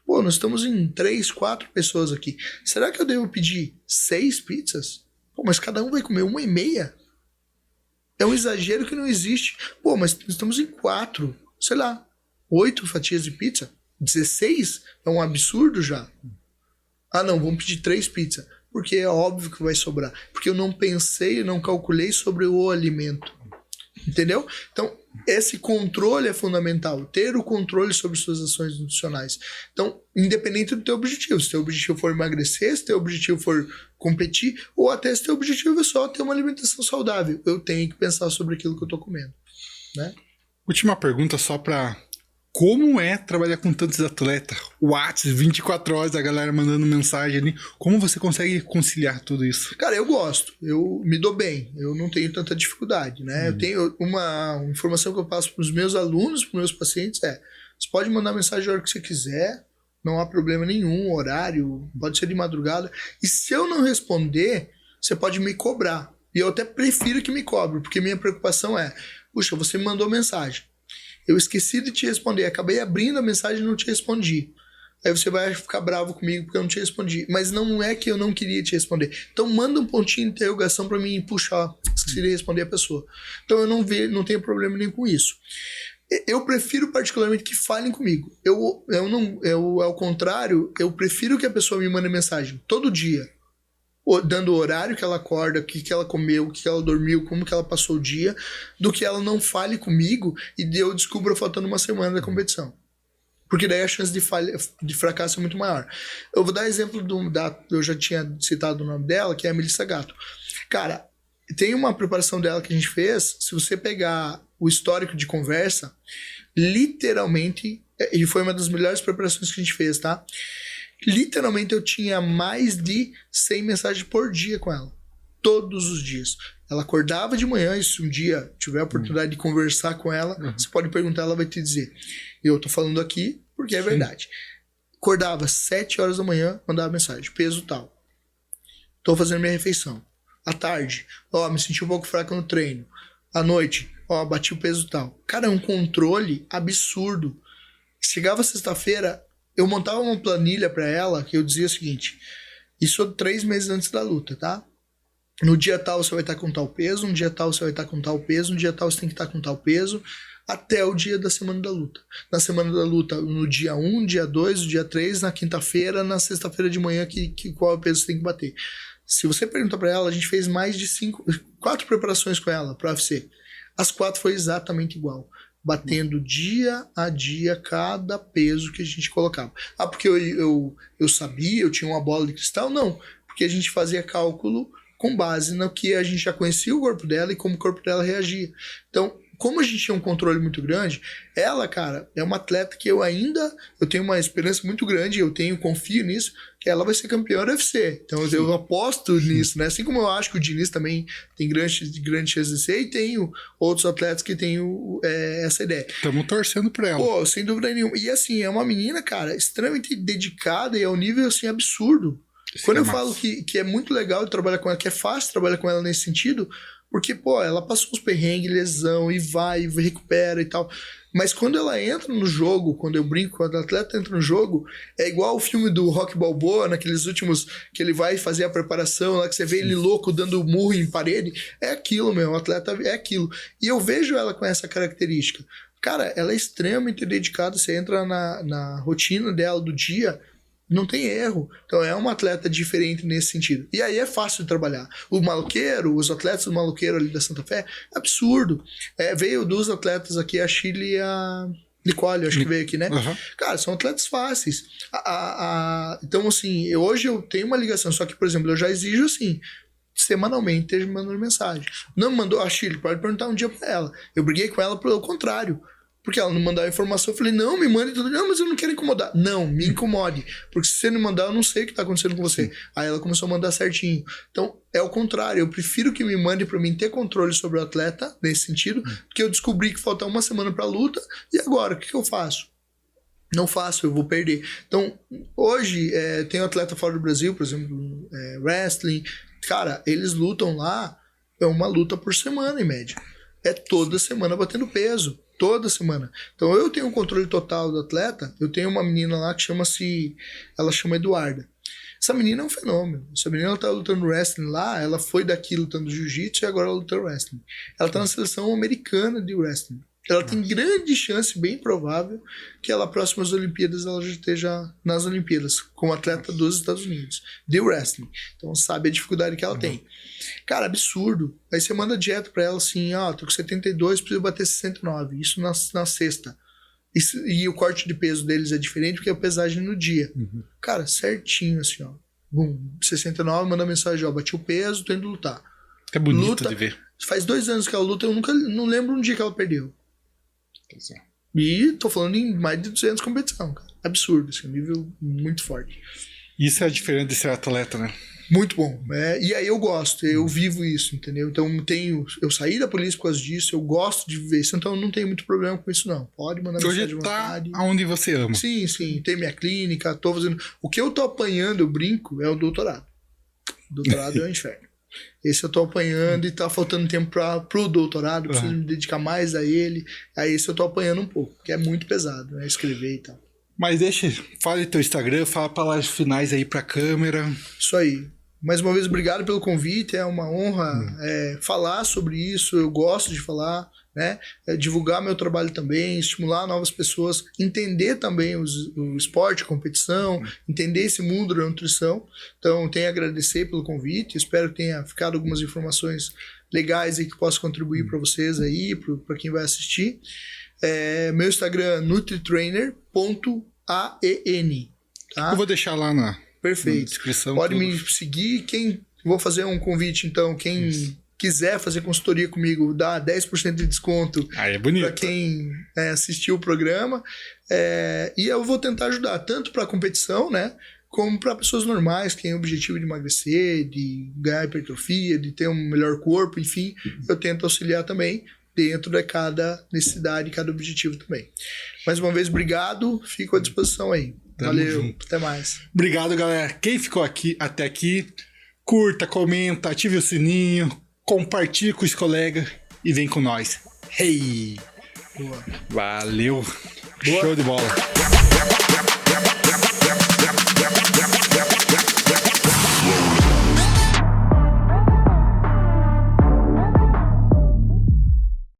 Nós estamos em 3, 4 pessoas aqui. Será que eu devo pedir 6 pizzas? Mas cada um vai comer 1,5? É um exagero que não existe. Mas estamos em 4, sei lá, 8 fatias de pizza. 16 é um absurdo já. Não, vamos pedir 3 pizzas. Porque é óbvio que vai sobrar. Porque eu não pensei, eu não calculei sobre o alimento. Entendeu? Então, esse controle é fundamental. Ter o controle sobre suas ações nutricionais. Então, independente do teu objetivo. Se teu objetivo for emagrecer, se teu objetivo for competir, ou até se teu objetivo é só ter uma alimentação saudável. Eu tenho que pensar sobre aquilo que eu tô comendo. Né? Última pergunta só para... Como é trabalhar com tantos atletas? WhatsApp, 24 horas, a galera mandando mensagem ali. Como você consegue conciliar tudo isso? Cara, eu gosto. Eu me dou bem. Eu não tenho tanta dificuldade, né? Eu tenho uma informação que eu passo para os meus alunos, para os meus pacientes, você pode mandar mensagem a hora que você quiser, não há problema nenhum, horário, pode ser de madrugada. E se eu não responder, você pode me cobrar. E eu até prefiro que me cobre, porque minha preocupação é, puxa, você me mandou mensagem. Eu esqueci de te responder, acabei abrindo a mensagem e não te respondi. Aí você vai ficar bravo comigo porque eu não te respondi. Mas não é que eu não queria te responder. Então manda um pontinho de interrogação para mim, puxa, esqueci de responder a pessoa. Então eu não tenho problema nem com isso. Eu prefiro particularmente que falem comigo. Ao contrário, eu prefiro que a pessoa me mande mensagem todo dia, dando o horário que ela acorda, o que ela comeu, o que ela dormiu, como que ela passou o dia, do que ela não fale comigo e eu descubra faltando uma semana da competição. Porque daí a chance de fracasso é muito maior. Eu vou dar exemplo eu já tinha citado o nome dela, que é a Melissa Gatto. Cara, tem uma preparação dela que a gente fez, se você pegar o histórico de conversa, literalmente, e foi uma das melhores preparações que a gente fez, tá? Literalmente eu tinha mais de 100 mensagens por dia com ela. Todos os dias. Ela acordava de manhã, e se um dia tiver a oportunidade de conversar com ela, você pode perguntar, ela vai te dizer. Eu tô falando aqui porque é verdade. Acordava 7 horas da manhã, mandava mensagem, peso tal. Tô fazendo minha refeição. À tarde, me senti um pouco fraco no treino. À noite, bati o peso tal. Cara, é um controle absurdo. Chegava sexta-feira, eu montava uma planilha pra ela que eu dizia o seguinte: isso 3 meses antes da luta, tá? No dia tal você vai estar com tal peso, no dia tal você vai estar com tal peso, no dia tal você tem que estar com tal peso, até o dia da semana da luta. Na semana da luta, no dia 1, dia 2, no dia 3, na quinta-feira, na sexta-feira de manhã, qual é o peso que você tem que bater. Se você perguntar pra ela, a gente fez mais de 4 preparações com ela pra UFC. As 4 foi exatamente igual. Batendo dia a dia cada peso que a gente colocava. Porque eu sabia, eu tinha uma bola de cristal? Não. Porque a gente fazia cálculo com base no que a gente já conhecia o corpo dela e como o corpo dela reagia. Então, como a gente tinha um controle muito grande, ela, cara, é uma atleta que eu tenho uma esperança muito grande, confio nisso, que ela vai ser campeã da UFC. Então eu aposto nisso, né? Assim como eu acho que o Diniz também tem grande chance de ser, e tenho outros atletas que têm essa ideia. Estamos torcendo por ela. Pô, sem dúvida nenhuma. E assim, é uma menina, cara, extremamente dedicada e ao nível, assim, absurdo. Quando eu falo que é muito legal trabalhar com ela, que é fácil trabalhar com ela nesse sentido, porque, ela passou uns perrengues, lesão, e vai, e recupera e tal. Mas quando ela entra no jogo, quando eu brinco, quando o atleta entra no jogo, é igual o filme do Rocky Balboa, naqueles últimos, que ele vai fazer a preparação, lá que você vê ele louco, dando murro em parede. É aquilo, o atleta é aquilo. E eu vejo ela com essa característica. Cara, ela é extremamente dedicada, você entra na rotina dela do dia, não tem erro. Então é uma atleta diferente nesse sentido. E aí é fácil de trabalhar. O maloqueiro, os atletas do maloqueiro ali da Santa Fé, absurdo. Veio 2 atletas aqui, a Chile e a Nicole, acho que veio aqui, né? Uhum. Cara, são atletas fáceis. Então, assim, hoje eu tenho uma ligação, só que, por exemplo, eu já exijo assim, semanalmente, esteja me mandando mensagem. Não me mandou a Chile, pode perguntar um dia pra ela. Eu briguei com ela pelo contrário. Porque ela não mandava informação, eu falei, não, me mande tudo. Não, mas eu não quero incomodar. Não, me incomode. Porque se você não mandar, eu não sei o que tá acontecendo com você. Aí ela começou a mandar certinho. Então, é o contrário. Eu prefiro que me mande pra mim ter controle sobre o atleta, nesse sentido, porque eu descobri que falta uma semana pra luta, e agora, o que eu faço? Não faço, eu vou perder. Então, hoje, tem um atleta fora do Brasil, por exemplo, wrestling. Cara, eles lutam lá, é uma luta por semana, em média. É toda semana batendo peso. Toda semana. Então eu tenho um controle total do atleta. Eu tenho uma menina lá que ela chama Eduarda. Essa menina é um fenômeno. Essa menina, ela tá lutando wrestling lá, ela foi daqui lutando jiu-jitsu e agora ela luta wrestling. Ela tá na seleção americana de wrestling. Ela tem grande chance, bem provável, que ela, próximas Olimpíadas, ela já esteja nas Olimpíadas, como atleta dos Estados Unidos, de wrestling. Então sabe a dificuldade que ela tem. Cara, absurdo. Aí você manda dieta pra ela assim, tô com 72, preciso bater 69. Isso na sexta. E o corte de peso deles é diferente porque é a pesagem no dia. Cara, certinho assim, Bum, 69, manda mensagem, bati o peso, tô indo lutar. É bonito de ver. Faz 2 anos que ela luta, eu não lembro um dia que ela perdeu. E tô falando em mais de 200 competição, cara. Absurdo, assim, um nível muito forte. Isso é a diferença de ser atleta, né? Muito bom. E aí eu gosto, eu vivo isso, entendeu? Então eu saí da polícia por causa disso, eu gosto de viver isso, então eu não tenho muito problema com isso, não. Pode mandar mensagem de vontade. Aonde você ama. Sim, tem minha clínica, tô fazendo... O que eu tô apanhando, eu brinco, é o doutorado. O doutorado é o inferno. Esse eu tô apanhando e tá faltando tempo pro doutorado, preciso me dedicar mais a ele. Aí esse eu tô apanhando um pouco, porque é muito pesado, né? Escrever e tal. Mas fale teu Instagram, fala palavras finais aí pra câmera. Isso aí. Mais uma vez, obrigado pelo convite, é uma honra falar sobre isso, eu gosto de falar, né? Divulgar meu trabalho também, estimular novas pessoas, entender também o esporte, a competição, entender esse mundo da nutrição. Então, tenho a agradecer pelo convite, espero que tenha ficado algumas informações legais aí que possa contribuir para vocês aí, para quem vai assistir. Meu Instagram, nutritrainer.aen, tá? Eu vou deixar lá na Perfeito. descrição. Pode me seguir. Vou fazer um convite, então. Quem quiser fazer consultoria comigo, dá 10% de desconto. É bonito. Para quem assistiu o programa. E eu vou tentar ajudar, tanto para a competição, né? como para pessoas normais, que têm o objetivo de emagrecer, de ganhar hipertrofia, de ter um melhor corpo, enfim, eu tento auxiliar também dentro de cada necessidade, cada objetivo também. Mais uma vez, obrigado, fico à disposição aí. Tamo Valeu, junto. até mais. Obrigado, galera. Quem ficou aqui até aqui, curta, comenta, ative o sininho, compartilhe com os colegas e vem com nós. Hey! Boa. Valeu! Boa. Show de bola!